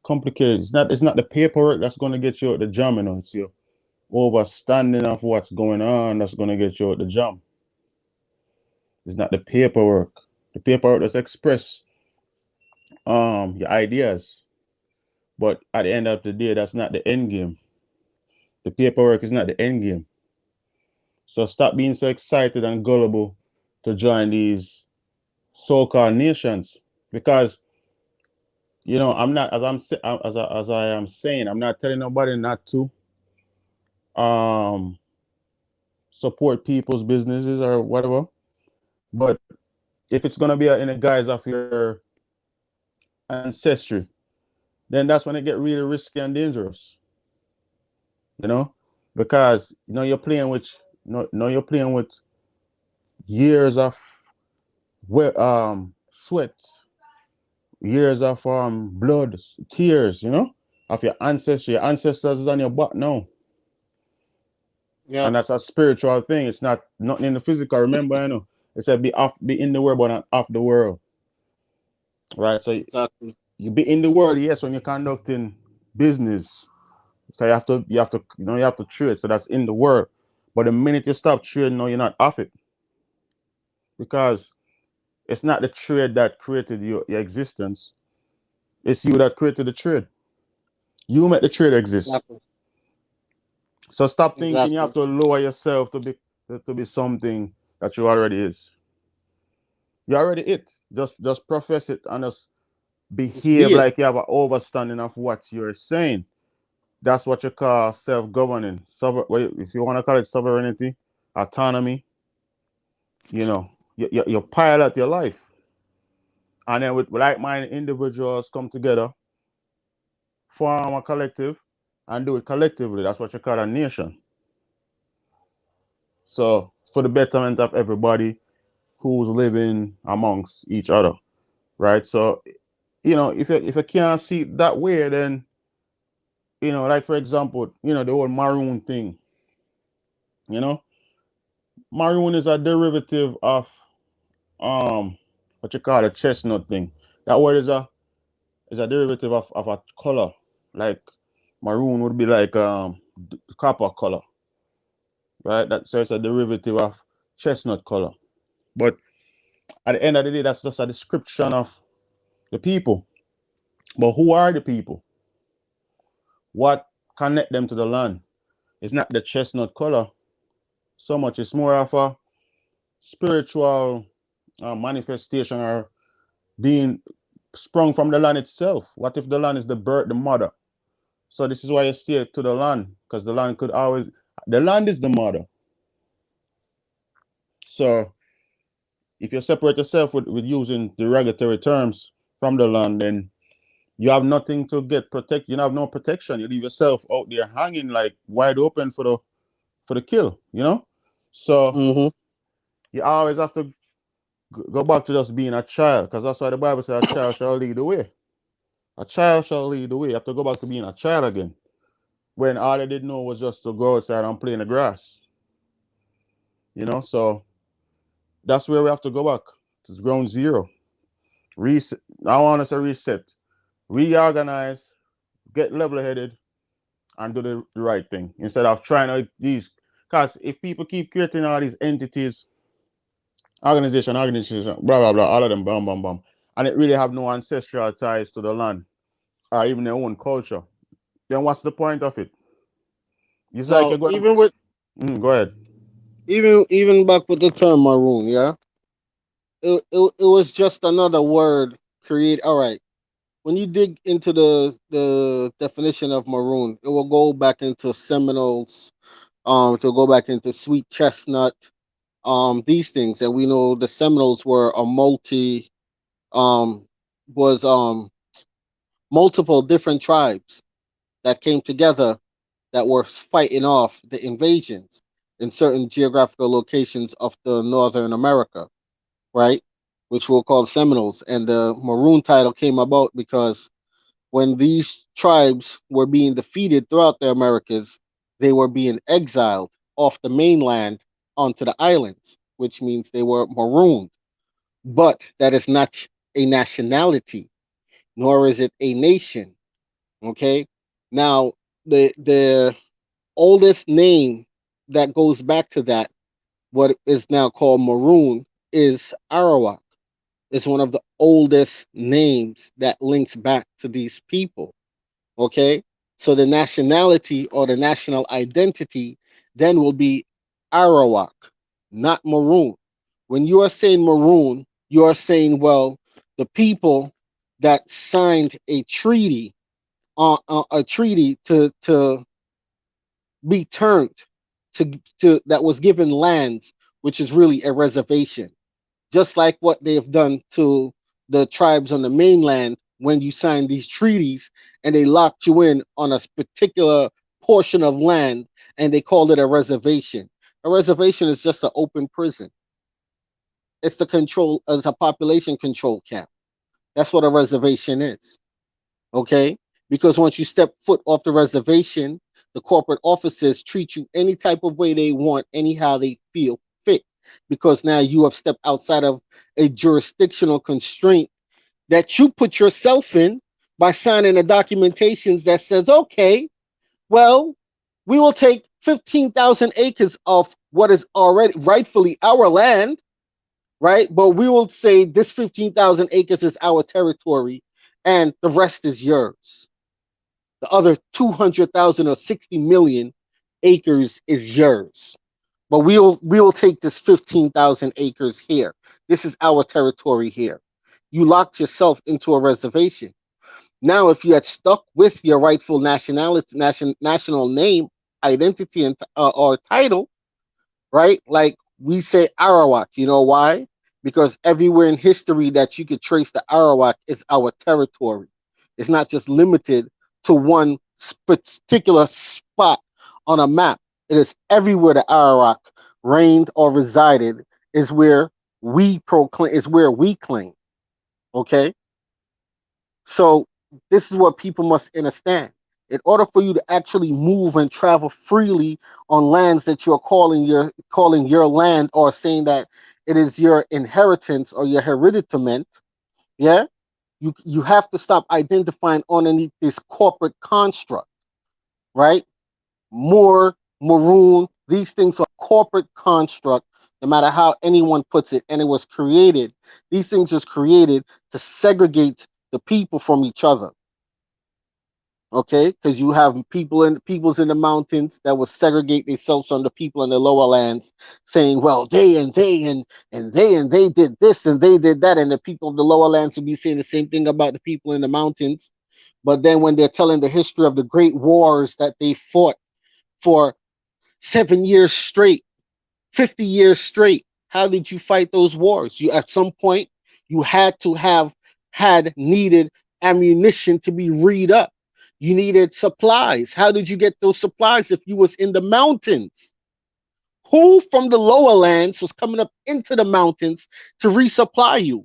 complicated. It's not the paperwork that's gonna get you out the jam, you know. It's your overstanding of what's going on that's gonna get you out the jam. It's not the paperwork. The paperwork that's express your ideas. But at the end of the day, that's not the end game. The paperwork is not the end game. So stop being so excited and gullible to join these so-called nations, because I'm not, as I am saying, I'm not telling nobody not to um support people's businesses or whatever. But if it's gonna be in the guise of your ancestry, then that's when it get really risky and dangerous. You know, because you're playing with you're playing with years of sweat, years of blood, tears, of your ancestry. Your ancestors is on your butt now. Yeah. And that's a spiritual thing. It's not nothing in the physical. Remember, it said be in the world, but not of the world. Right? So Exactly. you be in the world, yes, when you're conducting business. So you have to trade. So that's in the world. But the minute you stop trading, no, you're not off it. Because it's not the trade that created your existence. It's you that created the trade. You make the trade exist. Exactly. So stop thinking you have Exactly. to lower yourself to be something that you already is. You already it. Just profess it and just Just be behave it. like you have an understanding of what you're saying. That's what you call self-governing. If you want to call it sovereignty, autonomy, you pilot your life. And then with like-minded individuals come together, form a collective, and do it collectively. That's what you call a nation. So for the betterment of everybody who's living amongst each other, right? So if you can't see it that way, then like for example, the whole maroon thing. Maroon is a derivative of what you call a chestnut thing. That word is a derivative of a color. Like maroon would be like copper color, right? So it's a derivative of chestnut color. But at the end of the day, that's just a description of the people. But who are the people? What connect them to the land? It's not the chestnut color so much. It's more of a spiritual manifestation, or being sprung from the land itself. What if the land is the birth, the mother? So this is why you stay to the land, because the land is the mother. So if you separate yourself with using derogatory terms from the land, then you have nothing to get protect. You have no protection. You leave yourself out there hanging like wide open for the kill. So Mm-hmm. you always have to go back to just being a child, because that's why the Bible says a child shall lead the way. A child shall lead the way. You have to go back to being a child again, when all they did know was just to go outside and play in the grass. So that's where we have to go back. It's ground zero. Reset. I want us to reset, reorganize, get level-headed, and do the right thing instead of trying out these. Because if people keep creating all these entities, organization, blah blah blah, all of them, bam bam bam, and it really have no ancestral ties to the land or even their own culture, then what's the point of it? It's like So you're going. even with Go ahead. even back with the term maroon, yeah, it was just another word create. All right. When you dig into the definition of maroon, it will go back into Seminoles, to go back into sweet chestnut, these things, and we know the Seminoles were a um, was multiple different tribes that came together that were fighting off the invasions in certain geographical locations of the Northern America, right? Which we'll call Seminoles, and the maroon title came about because when these tribes were being defeated throughout the Americas, they were being exiled off the mainland onto the islands, which means they were marooned. But that is not a nationality, nor is it a nation. Okay. Now, the oldest name that goes back to that, what is now called Maroon, is Arawak. It's one of the oldest names that links back to these people. Okay. So the nationality or the national identity then will be Arawak, not Maroon. When you are saying Maroon, you are saying, well, the people that signed a treaty to be turned to that was given lands, which is really a reservation, just like what they've done to the tribes on the mainland when you signed these treaties and they locked you in on a particular portion of land and they called it a reservation. A reservation is just an open prison. It's the control as a population control camp. That's what a reservation is. Okay? Because once you step foot off the reservation, the corporate officers treat you any type of way they want, anyhow they feel fit. Because now you have stepped outside of a jurisdictional constraint that you put yourself in by signing the documentations that says, okay, well, we will take 15,000 acres of what is already rightfully our land, right? But we will say this 15,000 acres is our territory and the rest is yours. The other 200,000 or 60 million acres is yours. But we will take this 15,000 acres here. This is our territory here. You locked yourself into a reservation. Now, if you had stuck with your rightful national name, identity, and or title, right? Like we say Arawak. You know why? Because everywhere in history that you could trace the Arawak is our territory. It's not just limited to one particular spot on a map. It is everywhere the Arawak reigned or resided is where we proclaim is where we claim. Okay, so this is what people must understand. In order for you to actually move and travel freely on lands that you're calling your land or saying that it is your inheritance or your hereditament, yeah, you have to stop identifying underneath this corporate construct, right? More maroon, these things are corporate construct, no matter how anyone puts it, and it was created. These things was created to segregate the people from each other. Okay, because you have peoples in the mountains that will segregate themselves from the people in the lower lands, saying, "Well, they did this and they did that," and the people of the lower lands will be saying the same thing about the people in the mountains. But then when they're telling the history of the great wars that they fought for 7 years straight, 50 years straight, how did you fight those wars? You at some point you had to have had needed ammunition to be read up. You needed supplies. How did you get those supplies if you was in the mountains? Who from the lower lands was coming up into the mountains to resupply you?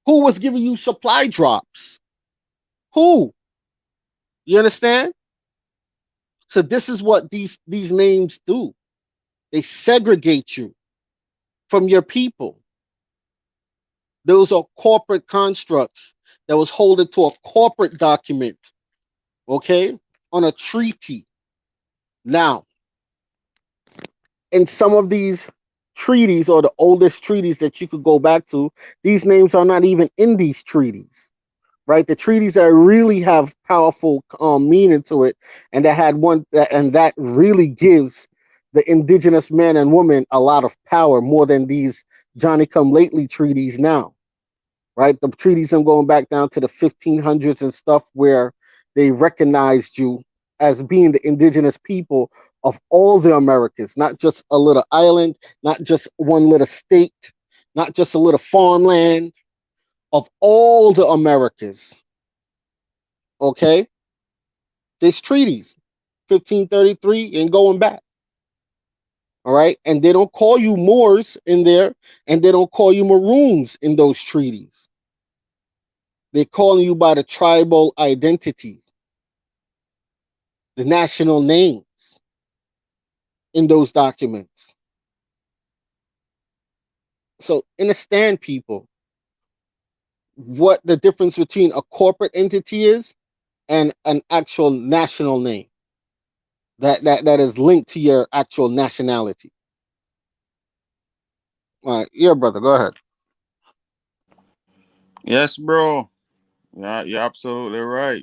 Who was giving you supply drops? Who? You understand? So this is what these names do. They segregate you from your people. Those are corporate constructs that was holding to a corporate document, okay, on a treaty. Now, in some of these treaties or the oldest treaties that you could go back to, these names are not even in these treaties, right? The treaties that really have powerful meaning to it, and that had one, and that really gives the indigenous man and woman a lot of power more than these Johnny come lately treaties now, right? The treaties I'm going back down to the 1500s and stuff where they recognized you as being the indigenous people of all the Americas, not just a little island, not just one little state, not just a little farmland, of all the Americas. Okay? There's treaties, 1533 and going back. All right? And they don't call you Moors in there, and they don't call you Maroons in those treaties. They're calling you by the tribal identities, the national names in those documents. So understand, people, what the difference between a corporate entity is and an actual national name that is linked to your actual nationality. All right, yeah, brother, go ahead. Yes, bro. Yeah, you're absolutely right.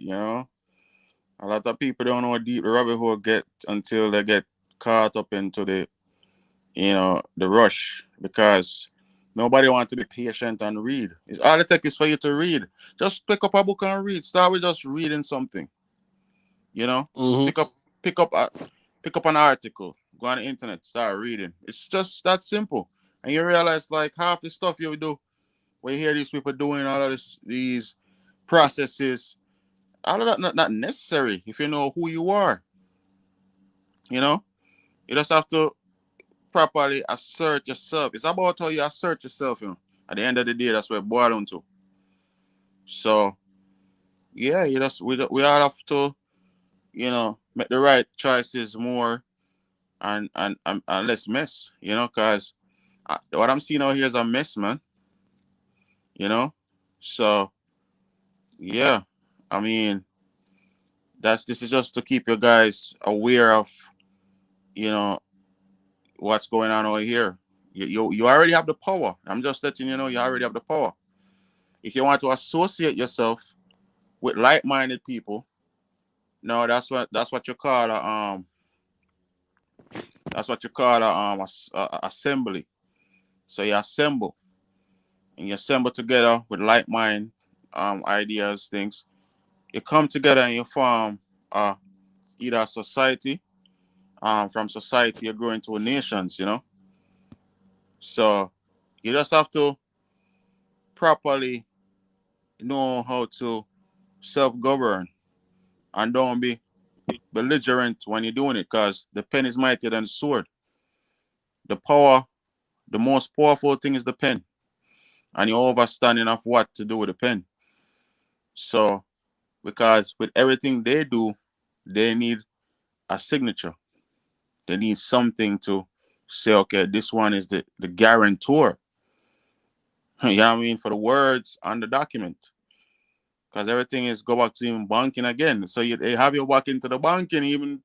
A lot of people don't know how deep the rabbit hole get until they get caught up into the rush, because nobody wants to be patient and read. It's all it takes is for you to read. Just pick up a book and read. Start with just reading something. Just Hmm. pick up an article. Go on the internet. Start reading. It's just that simple. And you realize like half the stuff you do, when you hear these people doing all of these processes, all of that not necessary if you know who you are. You know, you just have to properly assert yourself. It's about how you assert yourself. At the end of the day, that's what it boils down to. So yeah, we all have to make the right choices more, and less mess. Because what I'm seeing out here is a mess, man. You know, so yeah, I mean this is just to keep you guys aware of you know what's going on over here. You already have the power. I'm just letting you know you already have the power. If you want to associate yourself with like-minded people, no, that's what you call assembly. So you assemble, and you assemble together with like-mind ideas, things. You come together and you form uh either a society. From society you grow into nations. So you just have to properly know how to self-govern, and don't be belligerent when you're doing it, because the pen is mightier than the sword. The most powerful thing is the pen, and your understanding of what to do with the pen. So, because with everything they do, they need a signature. They need something to say, okay, this one is the guarantor. You know what I mean? For the words on the document. Because everything is go back to even banking again. So they have you back into the banking, even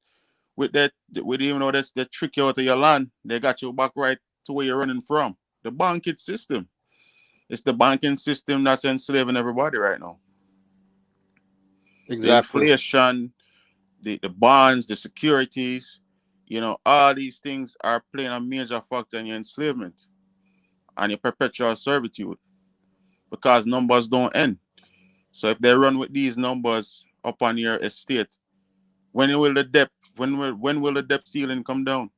even though that's the trick you out of your land, they got you back right to where you're running from. The banking system. It's the banking system that's enslaving everybody right now. The Exactly. inflation, the bonds, the securities, all these things are playing a major factor in your enslavement and your perpetual servitude, because numbers don't end. So if they run with these numbers up on your estate, when will the debt ceiling come down?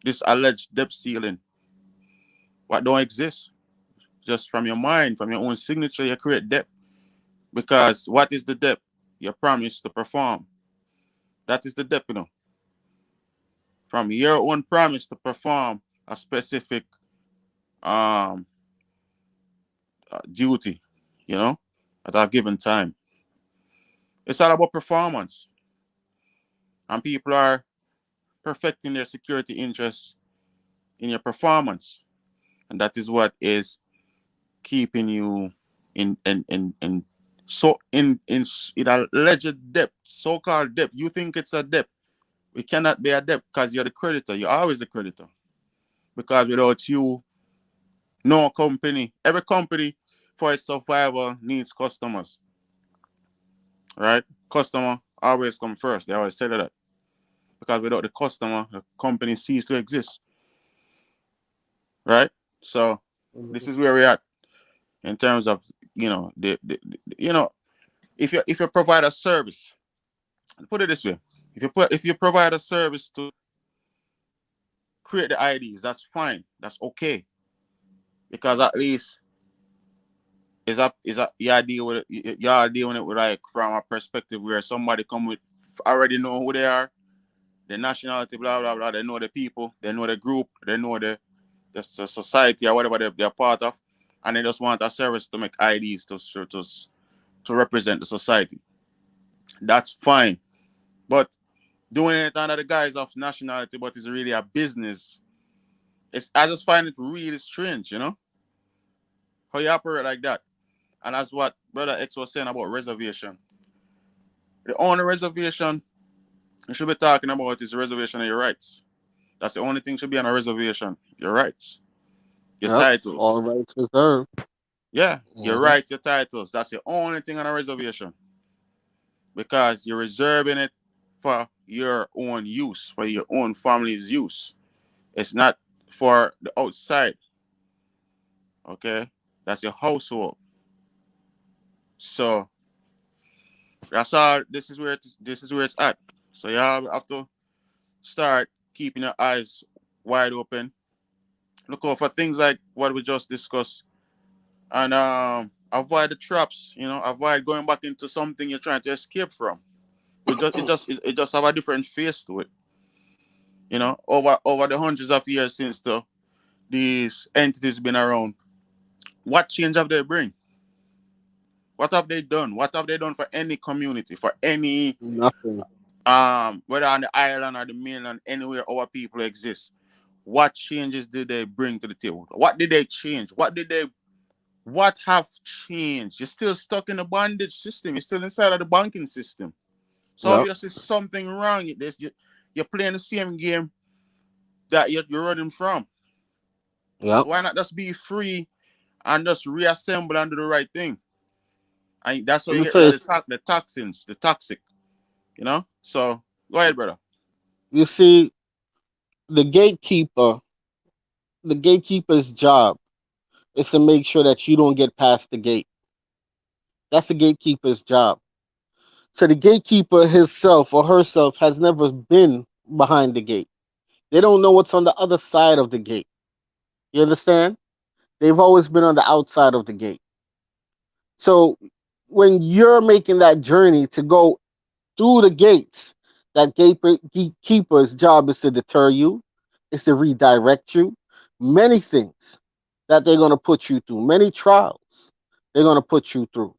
This alleged debt ceiling, what don't exist? Just from your mind, from your own signature, you create debt. Because what is the debt? Your promise to perform. That is the debt. From your own promise to perform a specific um duty, you know, at a given time. It's all about performance, and people are perfecting their security interests in your performance, and that is what is keeping you in so in alleged debt, so-called debt. You think it's a debt. It cannot be a debt, because you're the creditor. You're always the creditor. Because without you, no company, every company for its survival needs customers, right? Customer always come first. They always say that. Because without the customer, the company cease to exist, right? So this Mhm. is where we're at in terms of if you provide a service, put it this way, if you provide a service to create the IDs, that's fine, that's okay, because at least is that you deal with it, you are dealing it with, like, from a perspective where somebody come with already know who they are, the nationality, blah blah blah. They know the people, they know the group, they know the society or whatever they're part of, and they just want a service to make IDs to represent the society. That's fine, but doing it under the guise of nationality, but it's really a business. I just find it really strange, how you operate like that. And that's what Brother X was saying about reservation. The only reservation you should be talking about is the reservation of your rights. That's the only thing should be on a reservation. Your rights, your Yep. titles. All rights reserved. Yeah, your Hmm. rights, your titles. That's the only thing on a reservation because you're reserving it for your own use, for your own family's use. It's not for the outside. Okay, that's your household. So that's all. This is where it's at. So you have to start keeping your eyes wide open. Look out for things like what we just discussed, and avoid the traps. You know, avoid going back into something you're trying to escape from. It just have a different face to it. You know, over the hundreds of years since these entities been around, what change have they bring? What have they done? What have they done for any community, for any Nothing. whether on the island or the mainland, anywhere our people exist? What changes did they bring to the table? What did they change? What have changed? You're still stuck in the bondage system. You're still inside of the banking system. So Yep. obviously something wrong. You're playing the same game that you're running from. Yep. So why not just be free and just reassemble and do the right thing? And that's how Let you me get tell rid you. of the toxins, the toxic. You know. So go ahead, brother. You see, the gatekeeper, the gatekeeper's job is to make sure that you don't get past the gate. That's the gatekeeper's job. So the gatekeeper himself or herself has never been behind the gate. They don't know what's on the other side of the gate. You understand? They've always been on the outside of the gate. So when you're making that journey to go through the gates, that gatekeeper's job is to deter you, is to redirect you. Many things that they're going to put you through, many trials they're going to put you through,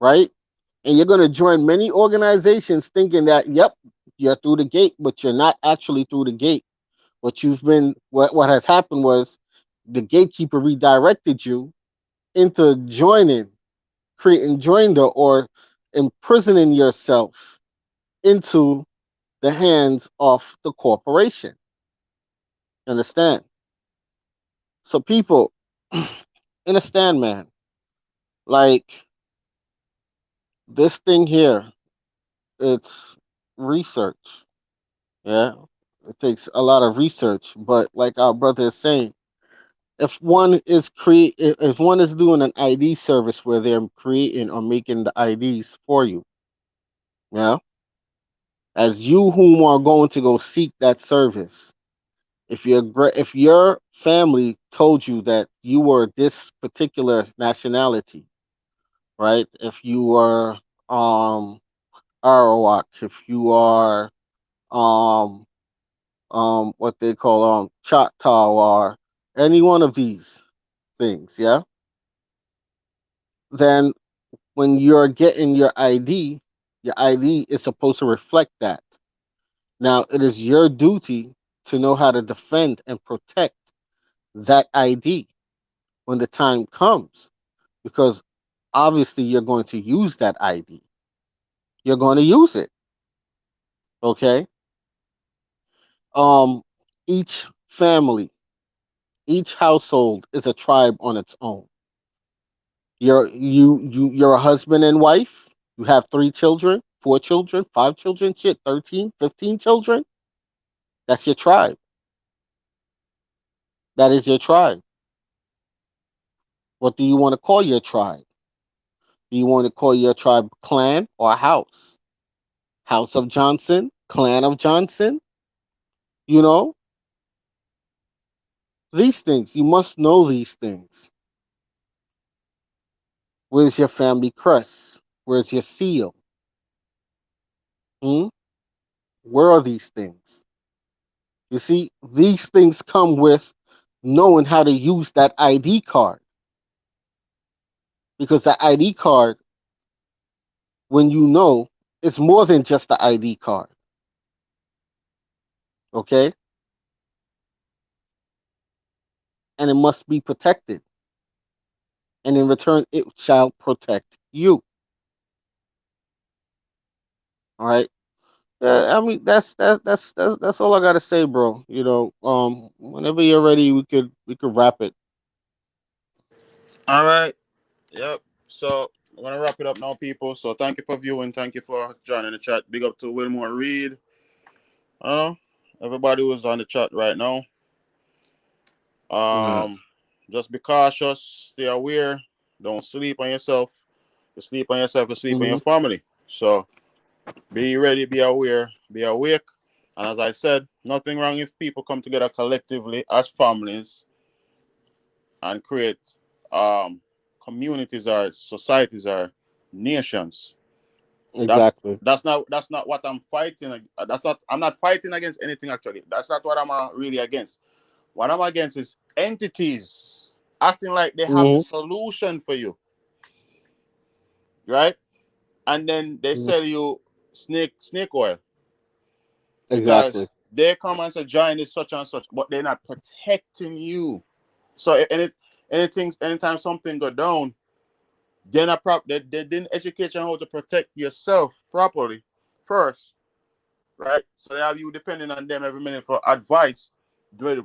right? And you're going to join many organizations thinking that, yep, you're through the gate, but you're not actually through the gate. What has happened was the gatekeeper redirected you into joining, creating joinder or imprisoning yourself into the hands of the corporation. Understand? So people understand, man. Like this thing here, it's research. Yeah. It takes a lot of research, but like our brother is saying, if one is doing an ID service where they're creating or making the IDs for you, yeah, as you whom are going to go seek that service, if your family told you that you were this particular nationality, right? If you were Arawak, if you are um what they call Choctaw or any one of these things, yeah, then when you're getting your ID is supposed to reflect that. Now it is your duty to know how to defend and protect that ID when the time comes, because obviously you're going to use that ID. You're going to use it. Okay. Um, each family, each household is a tribe on its own. You're a husband and wife. You have 3 children, 4 children, 5 children, shit, 13, 15 children. That's your tribe. That is your tribe. What do you want to call your tribe? Do you want to call your tribe clan or house? House of Johnson, clan of Johnson? You know, these things. You must know these things. Where's your family crest? Where's your seal? Hmm? Where are these things? You see, these things come with knowing how to use that ID card. Because that ID card, when you know, it's more than just the ID card. Okay? And it must be protected. And in return, it shall protect you. All right. Yeah, I mean that's all I gotta say, bro. Whenever you're ready, we could wrap it. All right. Yep. So I'm gonna wrap it up now, people. So thank you for viewing. Thank you for joining the chat. Big up to Wilmore Reed. Uh, everybody who's on the chat right now. Yeah, Um, just be cautious. Stay aware. Don't sleep on yourself. You sleep on yourself. You sleep on hmm your family. So be ready. Be aware. Be awake. And as I said, nothing wrong if people come together collectively as families and create um communities or societies or nations. That's exactly. that's not what I'm fighting. That's not I'm not fighting against anything actually. That's not what I'm really against. What I'm against is entities acting like they have the hmm solution for you, right? And then they sell you snake oil because Exactly. they come and say join this such and such, but they're not protecting you. So anytime something go down, they didn't educate you on how to protect yourself properly first, right? So they have you depending on them every minute for advice.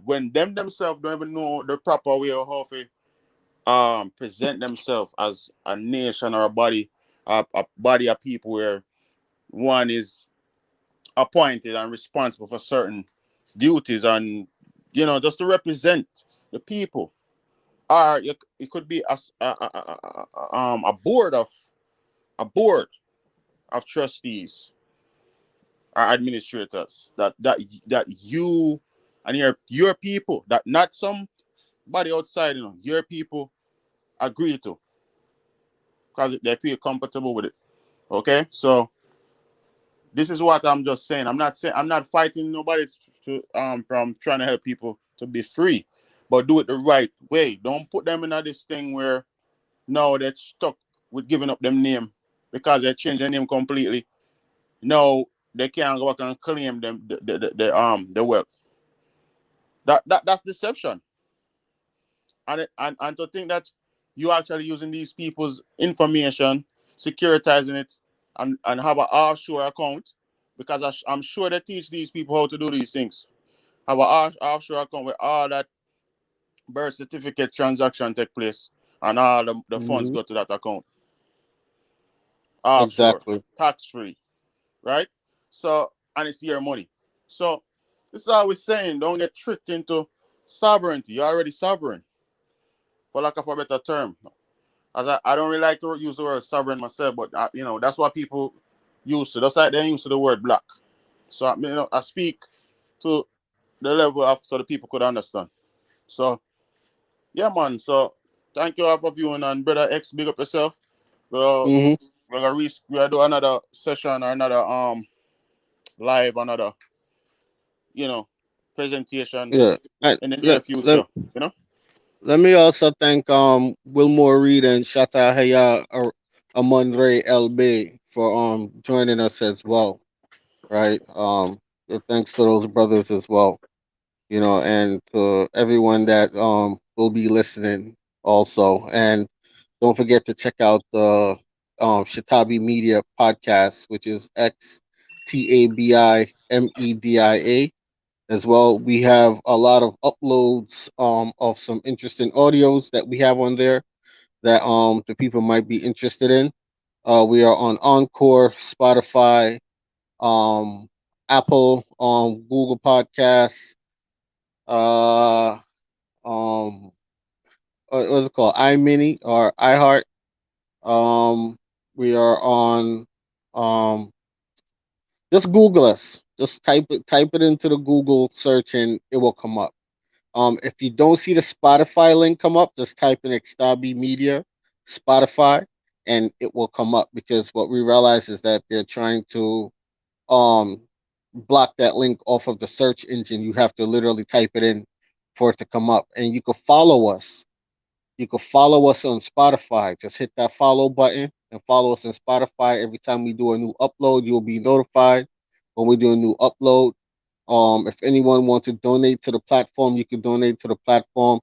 When them themselves don't even know the proper way of how to present themselves as a nation or a body of people where one is appointed and responsible for certain duties and just to represent the people. Or it could be a board of trustees or administrators that you and your people, that not somebody outside, your people agree to because they feel comfortable with it. Okay, so this is what I'm just saying. I'm not fighting nobody from trying to help people to be free, but do it the right way. Don't put them in this thing where now they're stuck with giving up them name because they change their name completely. No, they can't go back and claim them the wealth. That's deception. And to think that you actually using these people's information, securitizing it, and have an offshore account, because I'm sure they teach these people how to do these things. Have an offshore account where all that birth certificate transaction take place and all the funds hmm go to that account. Offshore, Exactly. tax free, right? So, and it's your money. So, this is all we're saying. Don't get tricked into sovereignty. You're already sovereign, for lack of a better term. As I don't really like to use the word sovereign myself, but that's what people used to. That's like they used to the word black. So I speak to the level of so the people could understand. So yeah, man. So thank you all for viewing, and brother X, big up yourself. Well, hmm we're gonna do another session or another live, another you know presentation Yeah. I, in the near let, let, future. You know. let me also thank Wilmore Reed and Shata Haya Amandre LB for joining us as well. Right. Thanks to those brothers as well. And to everyone that will be listening also. And don't forget to check out the Shatabi Media podcast, which is XTABIMEDIA as well. We have a lot of uploads of some interesting audios that we have on there that the people might be interested in. We are on Encore, Spotify, um, Apple, Google Podcasts, uh, um, what's it called? iMini or iHeart. Um, we are on. Um, just Google us. Just type it into the Google search, and it will come up. If you don't see the Spotify link come up, just type in Xtabi Media Spotify, and it will come up because what we realize is that they're trying to um block that link off of the search engine. You have to literally type it in for it to come up, and you can follow us. You can follow us on Spotify. Just hit that follow button and follow us on Spotify. Every time we do a new upload, you'll be notified when we do a new upload. If anyone wants to donate to the platform, you can donate to the platform.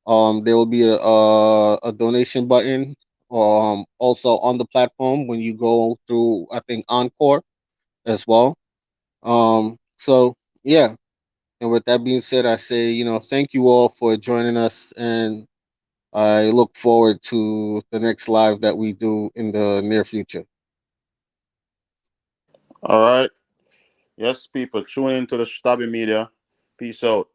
There will be a donation button also on the platform when you go through, I think, Encore. as well. So yeah, and with that being said, I say, thank you all for joining us, and I look forward to the next live that we do in the near future. All right. Yes, people, tune into the Stabby Media. Peace out.